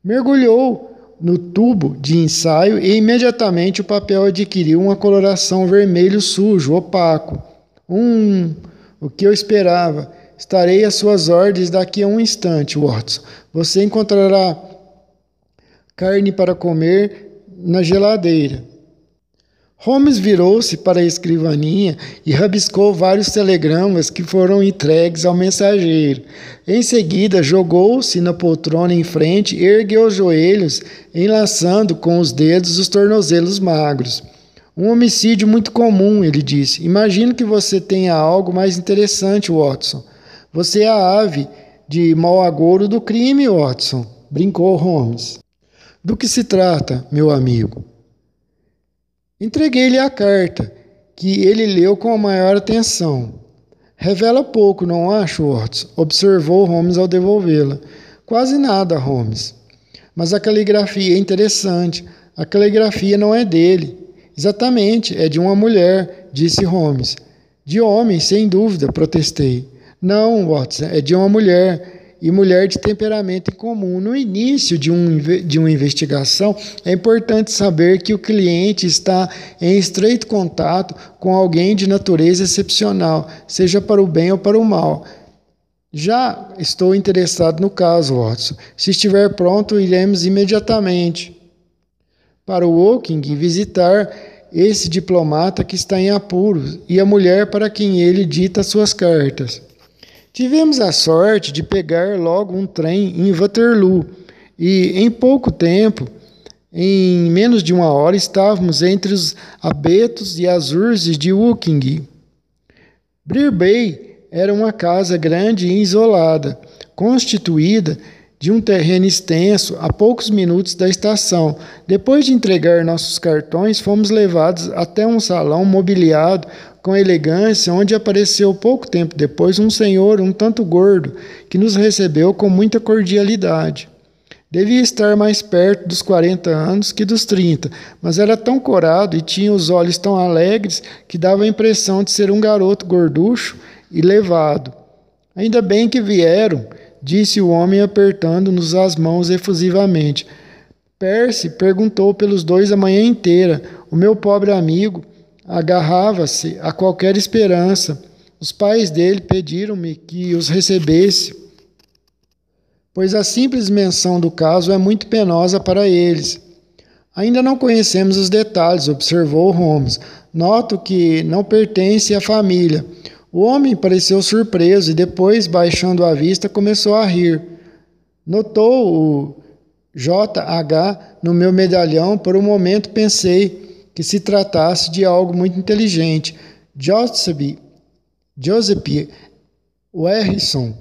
Mergulhou no tubo de ensaio e imediatamente o papel adquiriu uma coloração vermelho sujo, opaco. O que eu esperava. Estarei às suas ordens daqui a um instante, Watson. Você encontrará carne para comer na geladeira. Holmes virou-se para a escrivaninha e rabiscou vários telegramas que foram entregues ao mensageiro. Em seguida, jogou-se na poltrona em frente e ergueu os joelhos, enlaçando com os dedos os tornozelos magros. Um homicídio muito comum, ele disse. Imagino que você tenha algo mais interessante, Watson. Você é a ave de mau agouro do crime, Watson, brincou Holmes. Do que se trata, meu amigo? Entreguei-lhe a carta, que ele leu com a maior atenção. Revela pouco, não acho, Watson? Observou Holmes ao devolvê-la. Quase nada, Holmes. Mas a caligrafia é interessante. A caligrafia não é dele. Exatamente, é de uma mulher, disse Holmes. De homem, sem dúvida, protestei. Não, Watson, é de uma mulher, e mulher de temperamento incomum. No início de uma investigação, é importante saber que o cliente está em estreito contato com alguém de natureza excepcional, seja para o bem ou para o mal. Já estou interessado no caso, Watson. Se estiver pronto, iremos imediatamente para o Woking visitar esse diplomata que está em apuros e a mulher para quem ele dita suas cartas. Tivemos a sorte de pegar logo um trem em Waterloo e, em pouco tempo, em menos de uma hora, estávamos entre os abetos e as urzes de Woking. Brer Bay era uma casa grande e isolada, constituída de um terreno extenso a poucos minutos da estação. Depois de entregar nossos cartões, fomos levados até um salão mobiliado com elegância, onde apareceu pouco tempo depois um senhor um tanto gordo, que nos recebeu com muita cordialidade. Devia estar mais perto dos 40 anos que dos 30, mas era tão corado e tinha os olhos tão alegres que dava a impressão de ser um garoto gorducho e levado. Ainda bem que vieram, disse o homem apertando-nos as mãos efusivamente. Percy perguntou pelos dois a manhã inteira. O meu pobre amigo agarrava-se a qualquer esperança. Os pais dele pediram-me que os recebesse, pois a simples menção do caso é muito penosa para eles. Ainda não conhecemos os detalhes, observou Holmes. Noto que não pertence à família. O homem pareceu surpreso e depois, baixando a vista, começou a rir. Notou o JH no meu medalhão. Por um momento pensei que se tratasse de algo muito inteligente. Joseph Harrison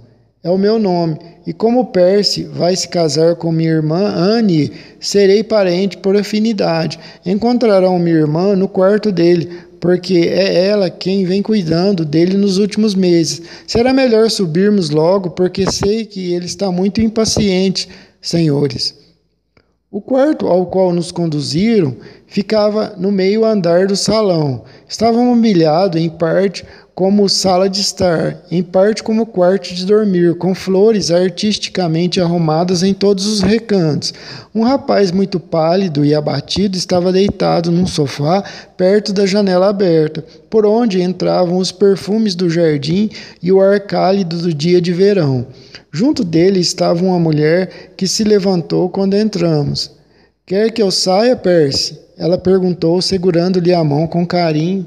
é o meu nome, e como Percy vai se casar com minha irmã Anne, serei parente por afinidade. Encontrarão minha irmã no quarto dele, porque é ela quem vem cuidando dele nos últimos meses. Será melhor subirmos logo, porque sei que ele está muito impaciente, senhores. O quarto ao qual nos conduziram ficava no meio andar do salão. Estava mobiliado em parte como sala de estar, em parte como quarto de dormir, com flores artisticamente arrumadas em todos os recantos. Um rapaz muito pálido e abatido estava deitado num sofá perto da janela aberta, por onde entravam os perfumes do jardim e o ar cálido do dia de verão. Junto dele estava uma mulher que se levantou quando entramos. Quer que eu saia, Percy? Ela perguntou, segurando-lhe a mão com carinho.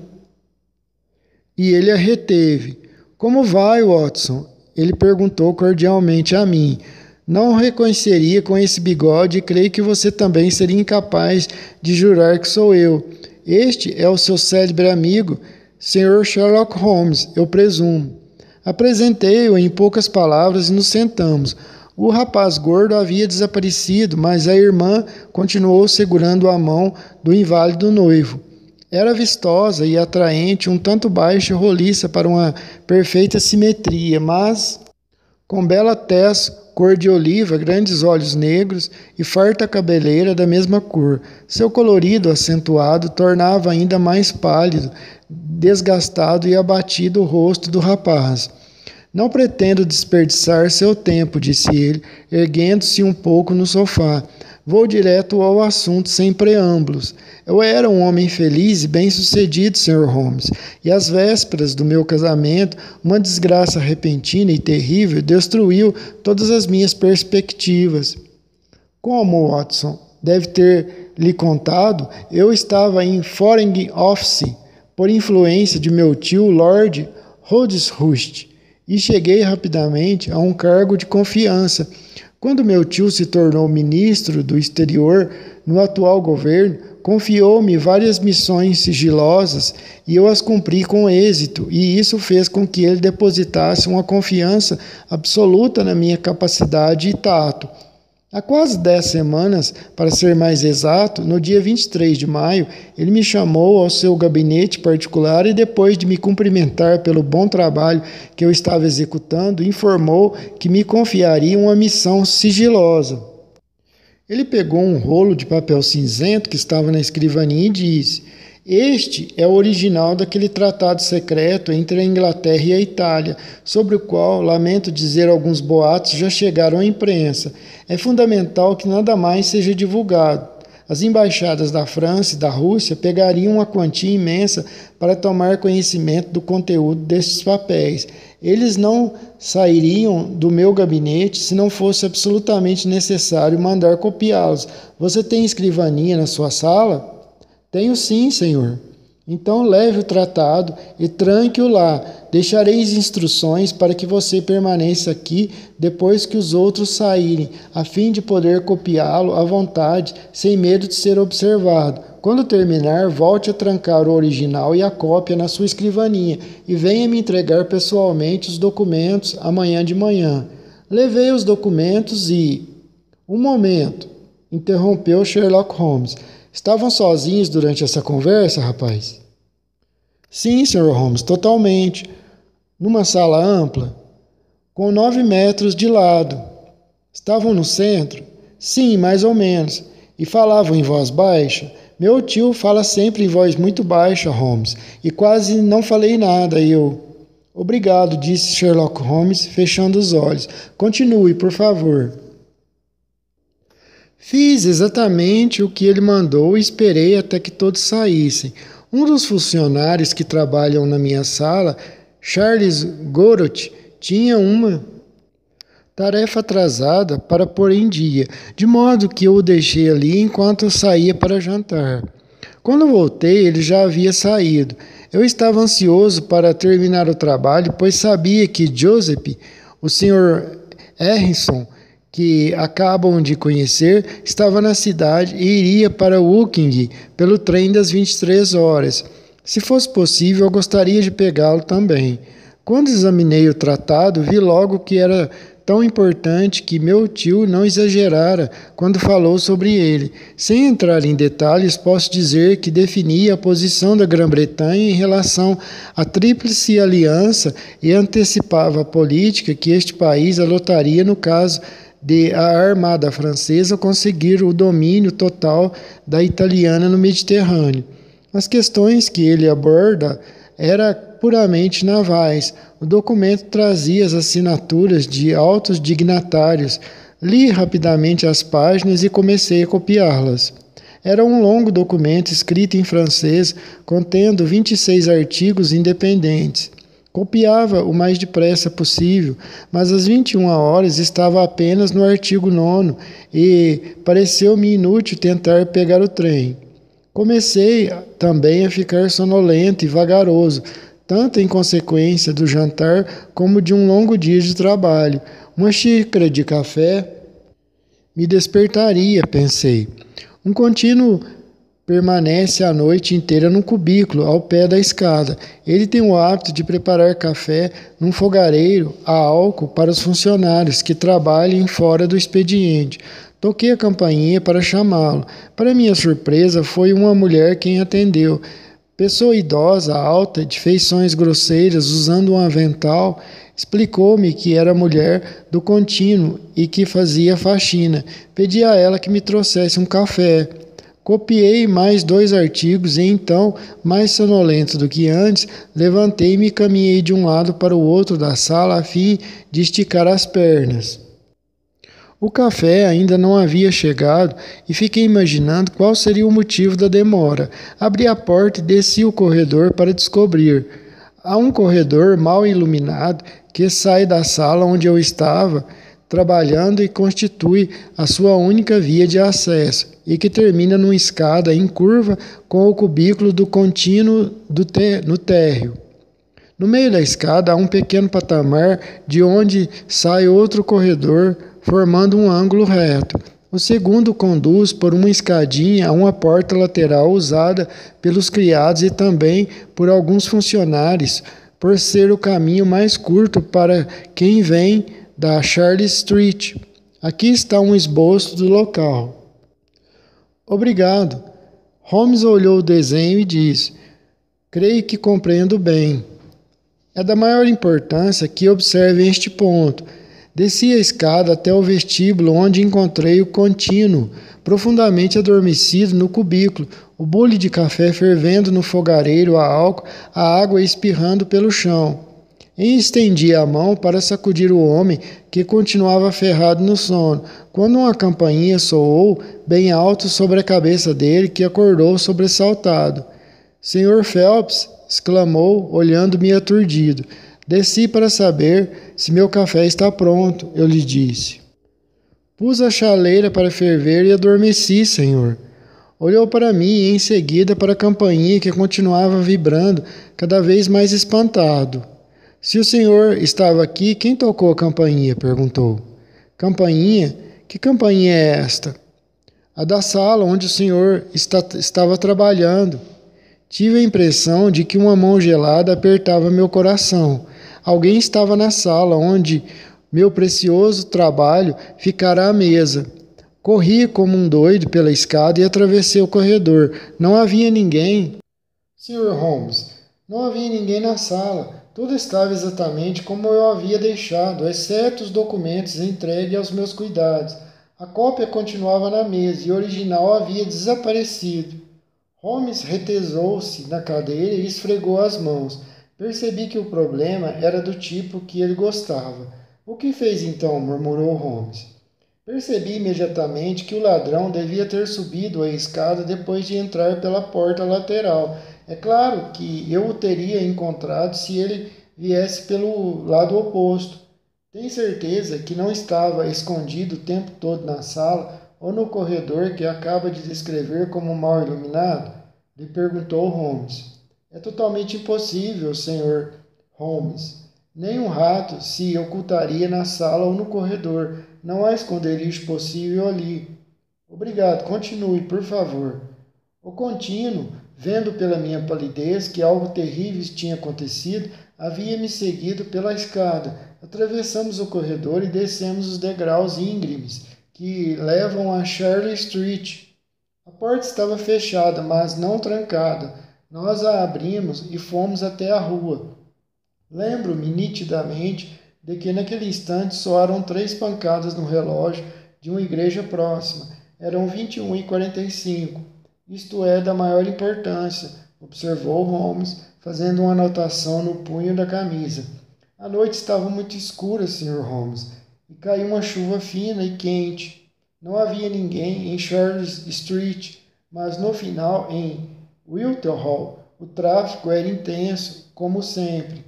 E ele a reteve. Como vai, Watson? Ele perguntou cordialmente a mim. Não o reconheceria com esse bigode e creio que você também seria incapaz de jurar que sou eu. Este é o seu célebre amigo, Sr. Sherlock Holmes, eu presumo. Apresentei-o em poucas palavras e nos sentamos. O rapaz gordo havia desaparecido, mas a irmã continuou segurando a mão do inválido noivo. Era vistosa e atraente, um tanto baixa e roliça para uma perfeita simetria, mas com bela tez, cor de oliva, grandes olhos negros e farta cabeleira da mesma cor. Seu colorido acentuado tornava ainda mais pálido, desgastado e abatido o rosto do rapaz. Não pretendo desperdiçar seu tempo, disse ele, erguendo-se um pouco no sofá. Vou direto ao assunto, sem preâmbulos. Eu era um homem feliz e bem-sucedido, Sr. Holmes, e às vésperas do meu casamento, uma desgraça repentina e terrível destruiu todas as minhas perspectivas. Como, Watson? Deve ter lhe contado, eu estava em Foreign Office, por influência de meu tio, Lord Holdshurst, e cheguei rapidamente a um cargo de confiança. Quando meu tio se tornou ministro do exterior no atual governo, confiou-me várias missões sigilosas e eu as cumpri com êxito, e isso fez com que ele depositasse uma confiança absoluta na minha capacidade e tato. Há quase 10 semanas, para ser mais exato, no dia 23 de maio, ele me chamou ao seu gabinete particular e, depois de me cumprimentar pelo bom trabalho que eu estava executando, informou que me confiaria uma missão sigilosa. Ele pegou um rolo de papel cinzento que estava na escrivaninha e disse: "Este é o original daquele tratado secreto entre a Inglaterra e a Itália, sobre o qual, lamento dizer, alguns boatos já chegaram à imprensa. É fundamental que nada mais seja divulgado. As embaixadas da França e da Rússia pegariam uma quantia imensa para tomar conhecimento do conteúdo destes papéis. Eles não sairiam do meu gabinete se não fosse absolutamente necessário mandar copiá-los. Você tem escrivaninha na sua sala?" "Tenho sim, senhor." "Então leve o tratado e tranque-o lá. Deixareis instruções para que você permaneça aqui depois que os outros saírem, a fim de poder copiá-lo à vontade, sem medo de ser observado. Quando terminar, volte a trancar o original e a cópia na sua escrivaninha e venha me entregar pessoalmente os documentos amanhã de manhã." Levei os documentos e... "Um momento", interrompeu Sherlock Holmes. "Estavam sozinhos durante essa conversa, rapaz?" "Sim, Sr. Holmes, totalmente. Numa sala ampla, com 9 metros de lado." "Estavam no centro?" "Sim, mais ou menos." "E falavam em voz baixa?" "Meu tio fala sempre em voz muito baixa, Holmes, e quase não falei nada, "Obrigado", disse Sherlock Holmes, fechando os olhos. "Continue, por favor." "Fiz exatamente o que ele mandou e esperei até que todos saíssem. Um dos funcionários que trabalham na minha sala, Charles Gorot, tinha uma tarefa atrasada para pôr em dia, de modo que eu o deixei ali enquanto eu saía para jantar. Quando voltei, ele já havia saído. Eu estava ansioso para terminar o trabalho, pois sabia que Joseph, o Sr. Harrison, que acabam de conhecer, estava na cidade e iria para Woking pelo trem das 23 horas. Se fosse possível, eu gostaria de pegá-lo também. Quando examinei o tratado, vi logo que era tão importante que meu tio não exagerara quando falou sobre ele. Sem entrar em detalhes, posso dizer que definia a posição da Grã-Bretanha em relação à Tríplice Aliança e antecipava a política que este país adotaria no caso de a armada francesa conseguir o domínio total da italiana no Mediterrâneo. As questões que ele aborda eram puramente navais. O documento trazia as assinaturas de altos dignatários. Li rapidamente as páginas e comecei a copiá-las. Era um longo documento escrito em francês, contendo 26 artigos independentes. Copiava o mais depressa possível, mas às 21 horas estava apenas no artigo 9º e pareceu-me inútil tentar pegar o trem. Comecei também a ficar sonolento e vagaroso, tanto em consequência do jantar como de um longo dia de trabalho. Uma xícara de café me despertaria, pensei. Um contínuo permanece a noite inteira num cubículo ao pé da escada. Ele tem o hábito de preparar café num fogareiro a álcool para os funcionários que trabalhem fora do expediente. Toquei a campainha para chamá-lo. Para minha surpresa, foi uma mulher quem atendeu. Pessoa idosa, alta, de feições grosseiras, usando um avental, explicou-me que era mulher do contínuo e que fazia faxina. Pedi a ela que me trouxesse um café. Copiei mais 2 artigos e então, mais sonolento do que antes, levantei-me e caminhei de um lado para o outro da sala a fim de esticar as pernas. O café ainda não havia chegado e fiquei imaginando qual seria o motivo da demora. Abri a porta e desci o corredor para descobrir. Há um corredor mal iluminado que sai da sala onde eu estava trabalhando e constitui a sua única via de acesso, e que termina numa escada em curva com o cubículo do contínuo no térreo. No meio da escada há um pequeno patamar de onde sai outro corredor, formando um ângulo reto. O segundo conduz por uma escadinha a uma porta lateral usada pelos criados e também por alguns funcionários, por ser o caminho mais curto para quem vem da Charles Street. Aqui está um esboço do local. Obrigado. Holmes olhou o desenho e disse: creio que compreendo bem. É da maior importância que observe este ponto. Desci a escada até o vestíbulo, onde encontrei o contínuo, profundamente adormecido no cubículo, o bule de café fervendo no fogareiro a álcool, a água espirrando pelo chão. E estendi a mão para sacudir o homem, que continuava ferrado no sono, quando uma campainha soou bem alto sobre a cabeça dele, que acordou sobressaltado. Senhor Phelps, exclamou, olhando-me aturdido. Desci para saber se meu café está pronto, eu lhe disse. Pus a chaleira para ferver e adormeci, senhor. Olhou para mim e em seguida para a campainha que continuava vibrando, cada vez mais espantado. Se o senhor estava aqui, quem tocou a campainha? Perguntou. Campainha? Que campainha é esta? A da sala onde o senhor estava trabalhando. Tive a impressão de que uma mão gelada apertava meu coração. Alguém estava na sala onde meu precioso trabalho ficara à mesa. Corri como um doido pela escada e atravessei o corredor. Não havia ninguém. Sr. Holmes, não havia ninguém na sala. Tudo estava exatamente como eu havia deixado, exceto os documentos entregues aos meus cuidados. A cópia continuava na mesa e o original havia desaparecido. Holmes retesou-se na cadeira e esfregou as mãos. Percebi que o problema era do tipo que ele gostava. O que fez então? Murmurou Holmes. Percebi imediatamente que o ladrão devia ter subido a escada depois de entrar pela porta lateral. É claro que eu o teria encontrado se ele viesse pelo lado oposto. Tem certeza que não estava escondido o tempo todo na sala ou no corredor que acaba de descrever como mal iluminado? Lhe perguntou Holmes. É totalmente impossível, Sr. Holmes. Nem um rato se ocultaria na sala ou no corredor. Não há esconderijo possível ali. Obrigado, continue, por favor. O contínuo, vendo pela minha palidez que algo terrível tinha acontecido, havia me seguido pela escada. Atravessamos o corredor e descemos os degraus íngremes que levam a Charlie Street. A porta estava fechada, mas não trancada. Nós a abrimos e fomos até a rua. Lembro-me nitidamente de que naquele instante soaram 3 pancadas no relógio de uma igreja próxima. Eram 21h45. Isto é da maior importância, observou Holmes, fazendo uma anotação no punho da camisa. A noite estava muito escura, Sr. Holmes, e caiu uma chuva fina e quente. Não havia ninguém em Charles Street, mas no final, em Whitehall, o tráfego era intenso, como sempre.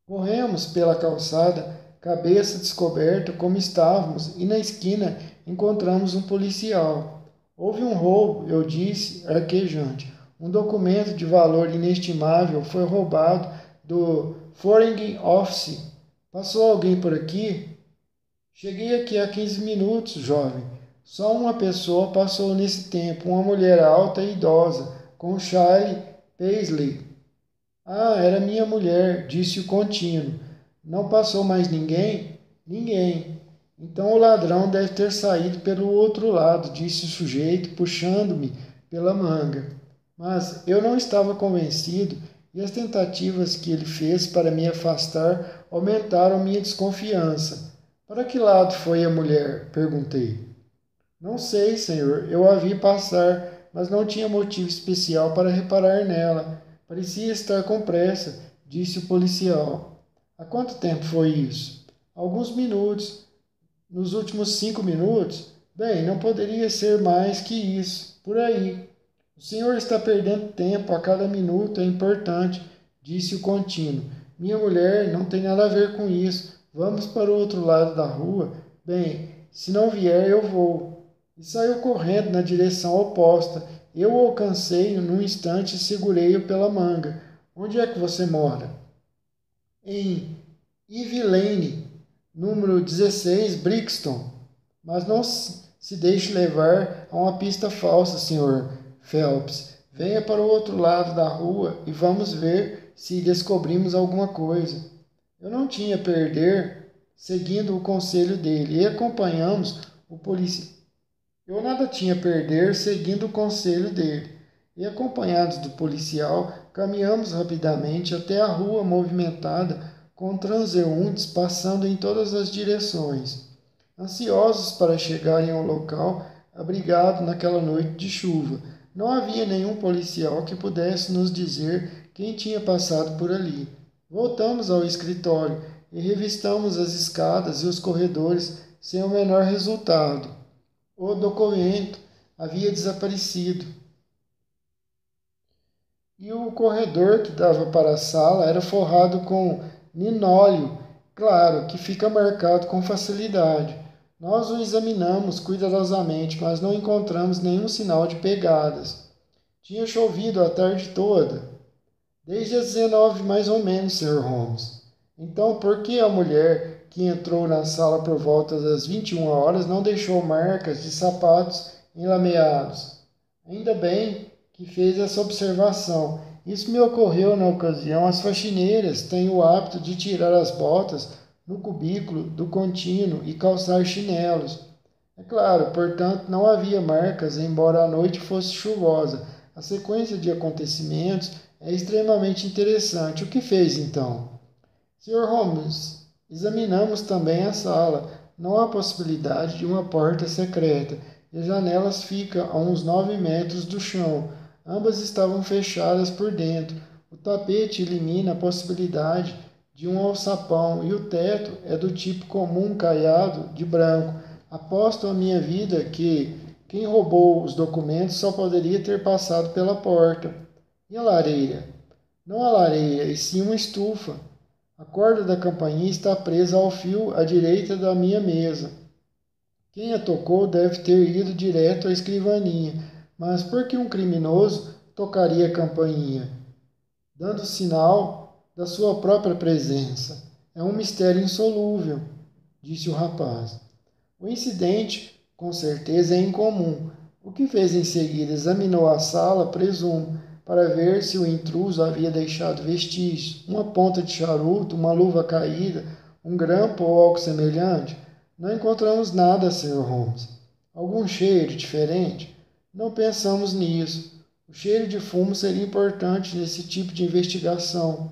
Corremos pela calçada, cabeça descoberta como estávamos, e na esquina encontramos um policial. Houve um roubo, eu disse, arquejante. Um documento de valor inestimável foi roubado do Foreign Office. Passou alguém por aqui? Cheguei aqui há 15 minutos, jovem. Só uma pessoa passou nesse tempo, uma mulher alta e idosa, com Charlie Paisley. Ah, era minha mulher, disse o contínuo. Não passou mais ninguém? Ninguém. Então o ladrão deve ter saído pelo outro lado, disse o sujeito, puxando-me pela manga. Mas eu não estava convencido e as tentativas que ele fez para me afastar aumentaram minha desconfiança. Para que lado foi a mulher? Perguntei. Não sei, senhor. Eu a vi passar, mas não tinha motivo especial para reparar nela. Parecia estar com pressa, disse o policial. Há quanto tempo foi isso? Alguns minutos. Nos últimos 5 minutos? Bem, não poderia ser mais que isso. Por aí. O senhor está perdendo tempo, a cada minuto é importante, disse o contínuo. Minha mulher não tem nada a ver com isso. Vamos para o outro lado da rua? Bem, se não vier, eu vou. E saiu correndo na direção oposta. Eu o alcancei num instante e segurei-o pela manga. Onde é que você mora? Em Ivy Lane, número 16, Brixton. Mas não se deixe levar a uma pista falsa, Sr. Phelps. Venha para o outro lado da rua e vamos ver se descobrimos alguma coisa. Eu não tinha a perder. seguindo o conselho dele, e acompanhamos o policial. Eu nada tinha a perder, seguindo o conselho dele. E acompanhados do policial, caminhamos rapidamente até a rua movimentada, com transeuntes passando em todas as direções, ansiosos para chegarem ao local abrigado naquela noite de chuva. Não havia nenhum policial que pudesse nos dizer quem tinha passado por ali. Voltamos ao escritório e revistamos as escadas e os corredores sem o menor resultado. O documento havia desaparecido. E o corredor que dava para a sala era forrado com linóleo, claro, que fica marcado com facilidade. Nós o examinamos cuidadosamente, mas não encontramos nenhum sinal de pegadas. Tinha chovido a tarde toda, desde as 19 mais ou menos, Sr. Holmes. Então, por que a mulher que entrou na sala por volta das 21 horas não deixou marcas de sapatos enlameados? Ainda bem que fez essa observação. Isso me ocorreu na ocasião. As faxineiras têm o hábito de tirar as botas no cubículo do contínuo e calçar chinelos. É claro, portanto, não havia marcas, embora a noite fosse chuvosa. A sequência de acontecimentos é extremamente interessante. O que fez então? Sr. Holmes, examinamos também a sala. Não há possibilidade de uma porta secreta, e as janelas ficam a uns 9 metros do chão. Ambas estavam fechadas por dentro. O tapete elimina a possibilidade de um alçapão e o teto é do tipo comum caiado de branco. Aposto a minha vida que quem roubou os documentos só poderia ter passado pela porta. E a lareira? Não a lareira, e sim uma estufa. A corda da campainha está presa ao fio à direita da minha mesa. Quem a tocou deve ter ido direto à escrivaninha. Mas por que um criminoso tocaria a campainha, dando sinal da sua própria presença? É um mistério insolúvel, disse o rapaz. O incidente, com certeza, é incomum. O que fez em seguida? Examinou a sala, presumo, para ver se o intruso havia deixado vestígios, uma ponta de charuto, uma luva caída, um grampo ou algo semelhante. Não encontramos nada, Sr. Holmes. Algum cheiro diferente? Não pensamos nisso. O cheiro de fumo seria importante nesse tipo de investigação.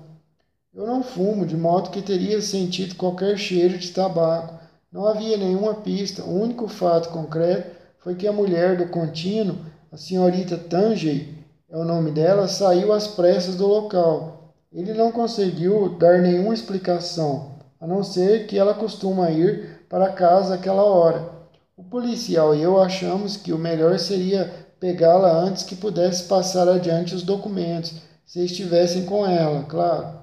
Eu não fumo, de modo que teria sentido qualquer cheiro de tabaco. Não havia nenhuma pista. O único fato concreto foi que a mulher do contínuo, a senhorita Tangey, é o nome dela, saiu às pressas do local. Ele não conseguiu dar nenhuma explicação, a não ser que ela costuma ir para casa àquela hora. O policial e eu achamos que o melhor seria pegá-la antes que pudesse passar adiante os documentos, se estivessem com ela, claro.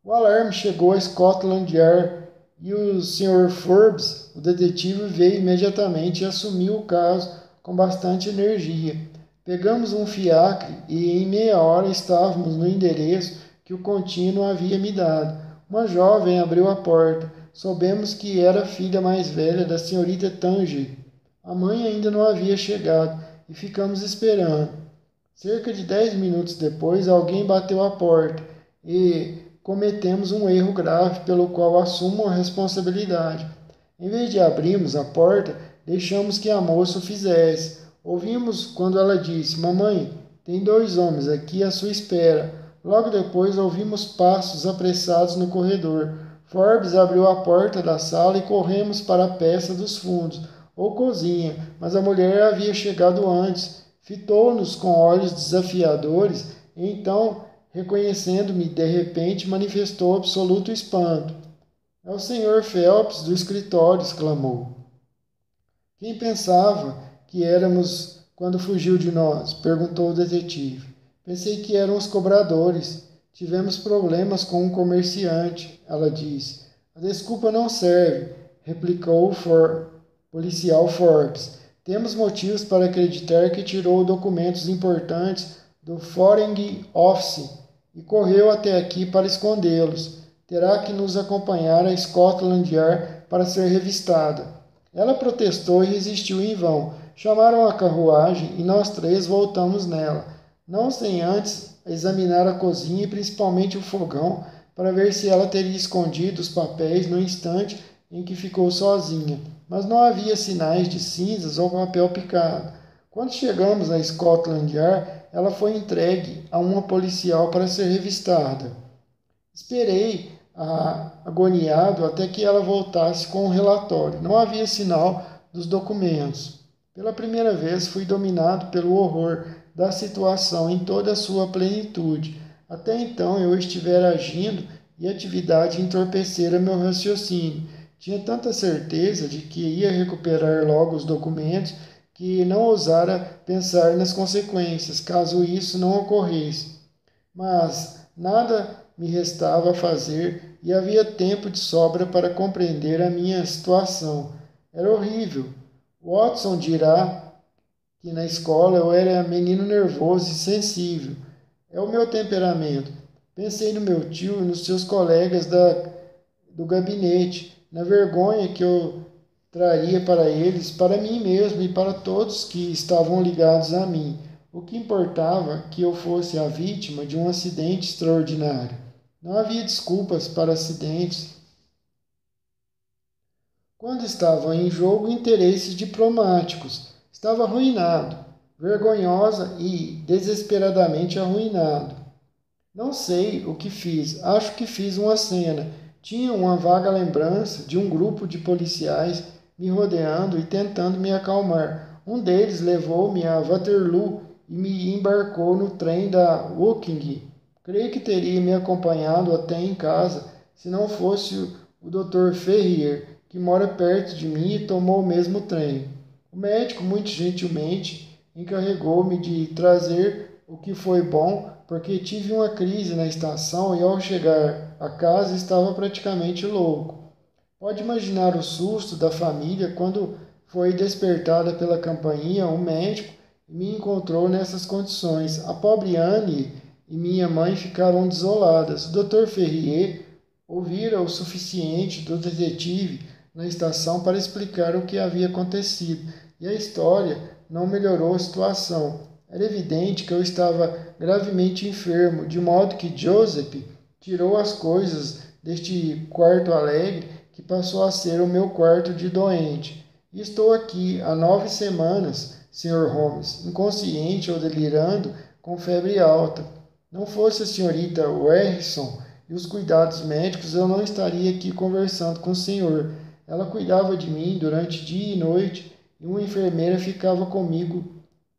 O alarme chegou a Scotland Yard e o Sr. Forbes, o detetive, veio imediatamente e assumiu o caso com bastante energia. Pegamos um fiacre e em meia hora estávamos no endereço que o contínuo havia me dado. Uma jovem abriu a porta. Soubemos que era a filha mais velha da senhorita Tangey. A mãe ainda não havia chegado e ficamos esperando. Cerca de 10 minutos depois, alguém bateu à porta e cometemos um erro grave pelo qual assumo a responsabilidade. Em vez de abrirmos a porta, deixamos que a moça o fizesse. Ouvimos quando ela disse: "Mamãe, tem 2 homens aqui à sua espera." Logo depois ouvimos passos apressados no corredor. Forbes abriu a porta da sala e corremos para a peça dos fundos, ou cozinha, mas a mulher havia chegado antes. Fitou-nos com olhos desafiadores e então, reconhecendo-me de repente, manifestou absoluto espanto. "É o Sr. Phelps do escritório", exclamou. "Quem pensava que éramos quando fugiu de nós?" perguntou o detetive. "Pensei que eram os cobradores. Tivemos problemas com um comerciante", ela disse. "A desculpa não serve", replicou o policial Forbes. "Temos motivos para acreditar que tirou documentos importantes do Foreign Office e correu até aqui para escondê-los. Terá que nos acompanhar a Scotland Yard para ser revistada." Ela protestou e resistiu em vão. Chamaram a carruagem e nós 3 voltamos nela, não sem antes examinar a cozinha e principalmente o fogão, para ver se ela teria escondido os papéis no instante em que ficou sozinha, mas não havia sinais de cinzas ou papel picado. Quando chegamos a Scotland Yard, ela foi entregue a uma policial para ser revistada. Esperei agoniado até que ela voltasse com o relatório. Não havia sinal dos documentos. Pela primeira vez fui dominado pelo horror da situação em toda a sua plenitude. Até então eu estivera agindo e a atividade entorpecera meu raciocínio. Tinha tanta certeza de que ia recuperar logo os documentos que não ousara pensar nas consequências, caso isso não ocorresse. Mas nada me restava a fazer e havia tempo de sobra para compreender a minha situação. Era horrível. Watson dirá que na escola eu era menino nervoso e sensível. É o meu temperamento. Pensei no meu tio e nos seus colegas do gabinete, na vergonha que eu traria para eles, para mim mesmo e para todos que estavam ligados a mim. O que importava que eu fosse a vítima de um acidente extraordinário. Não havia desculpas para acidentes quando estavam em jogo interesses diplomáticos. Estava arruinado, vergonhosa e desesperadamente arruinado. Não sei o que fiz, acho que fiz uma cena. Tinha uma vaga lembrança de um grupo de policiais me rodeando e tentando me acalmar. Um deles levou-me a Waterloo e me embarcou no trem da Woking. Creio que teria me acompanhado até em casa, se não fosse o Dr. Ferrier, que mora perto de mim e tomou o mesmo trem. O médico, muito gentilmente, encarregou-me de trazer o que foi bom, porque tive uma crise na estação e ao chegar a casa estava praticamente louco. Pode imaginar o susto da família quando foi despertada pela campainha, um médico me encontrou nessas condições. A pobre Anne e minha mãe ficaram desoladas. O Dr. Ferrier ouvira o suficiente do detetive na estação para explicar o que havia acontecido, e a história não melhorou a situação. Era evidente que eu estava gravemente enfermo, de modo que Joseph tirou as coisas deste quarto alegre que passou a ser o meu quarto de doente. E estou aqui há 9 semanas, Sr. Holmes, inconsciente ou delirando, com febre alta. Não fosse a senhorita Harrison e os cuidados médicos, eu não estaria aqui conversando com o senhor. Ela cuidava de mim durante dia e noite, e uma enfermeira ficava comigo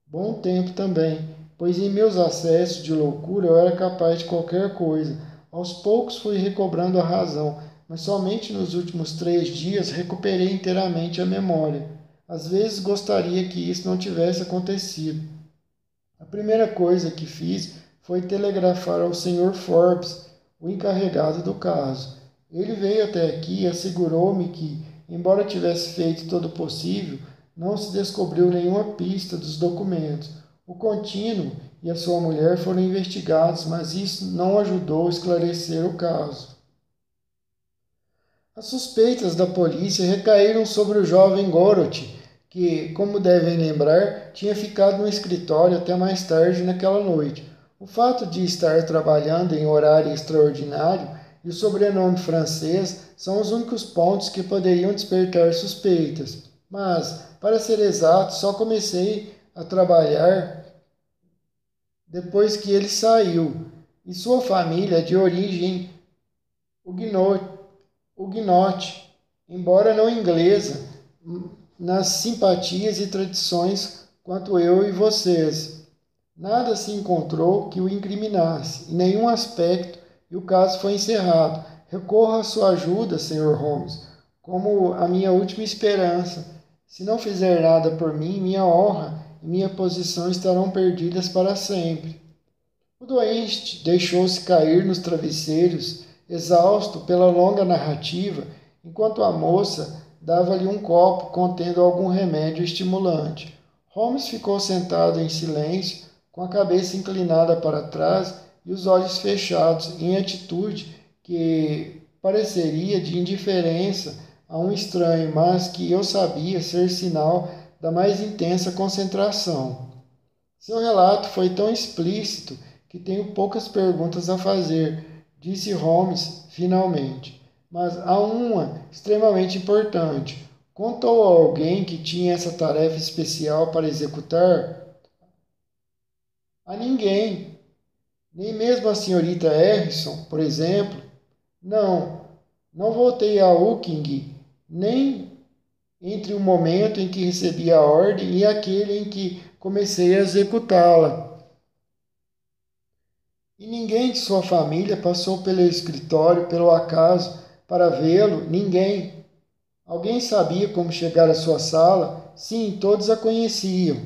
bom tempo também, pois em meus acessos de loucura eu era capaz de qualquer coisa. Aos poucos fui recobrando a razão, mas somente nos últimos 3 dias recuperei inteiramente a memória. Às vezes gostaria que isso não tivesse acontecido. A primeira coisa que fiz foi telegrafar ao Sr. Forbes, o encarregado do caso. Ele veio até aqui e assegurou-me que, embora tivesse feito todo o possível, não se descobriu nenhuma pista dos documentos. O contínuo e a sua mulher foram investigados, mas isso não ajudou a esclarecer o caso. As suspeitas da polícia recaíram sobre o jovem Gorot, que, como devem lembrar, tinha ficado no escritório até mais tarde naquela noite. O fato de estar trabalhando em horário extraordinário e o sobrenome francês são os únicos pontos que poderiam despertar suspeitas. Mas, para ser exato, só comecei a trabalhar depois que ele saiu, e sua família é de origem huguenote, embora não inglesa, nas simpatias e tradições quanto eu e vocês. Nada se encontrou que o incriminasse, em nenhum aspecto, e o caso foi encerrado. Recorro à sua ajuda, Sr. Holmes, como a minha última esperança. Se não fizer nada por mim, minha honra e minha posição estarão perdidas para sempre. O doente deixou-se cair nos travesseiros, exausto pela longa narrativa, enquanto a moça dava-lhe um copo contendo algum remédio estimulante. Holmes ficou sentado em silêncio, com a cabeça inclinada para trás e os olhos fechados, em atitude que pareceria de indiferença a um estranho, mas que eu sabia ser sinal da mais intensa concentração. Seu relato foi tão explícito que tenho poucas perguntas a fazer, disse Holmes finalmente. mas há uma extremamente importante. Contou a alguém que tinha essa tarefa especial para executar? A ninguém. Nem mesmo a senhorita Harrison, por exemplo. Não, não voltei a Woking, nem entre o momento em que recebi a ordem e aquele em que comecei a executá-la. E ninguém de sua família passou pelo escritório pelo acaso para vê-lo? Ninguém. Alguém sabia como chegar à sua sala? Sim, todos a conheciam.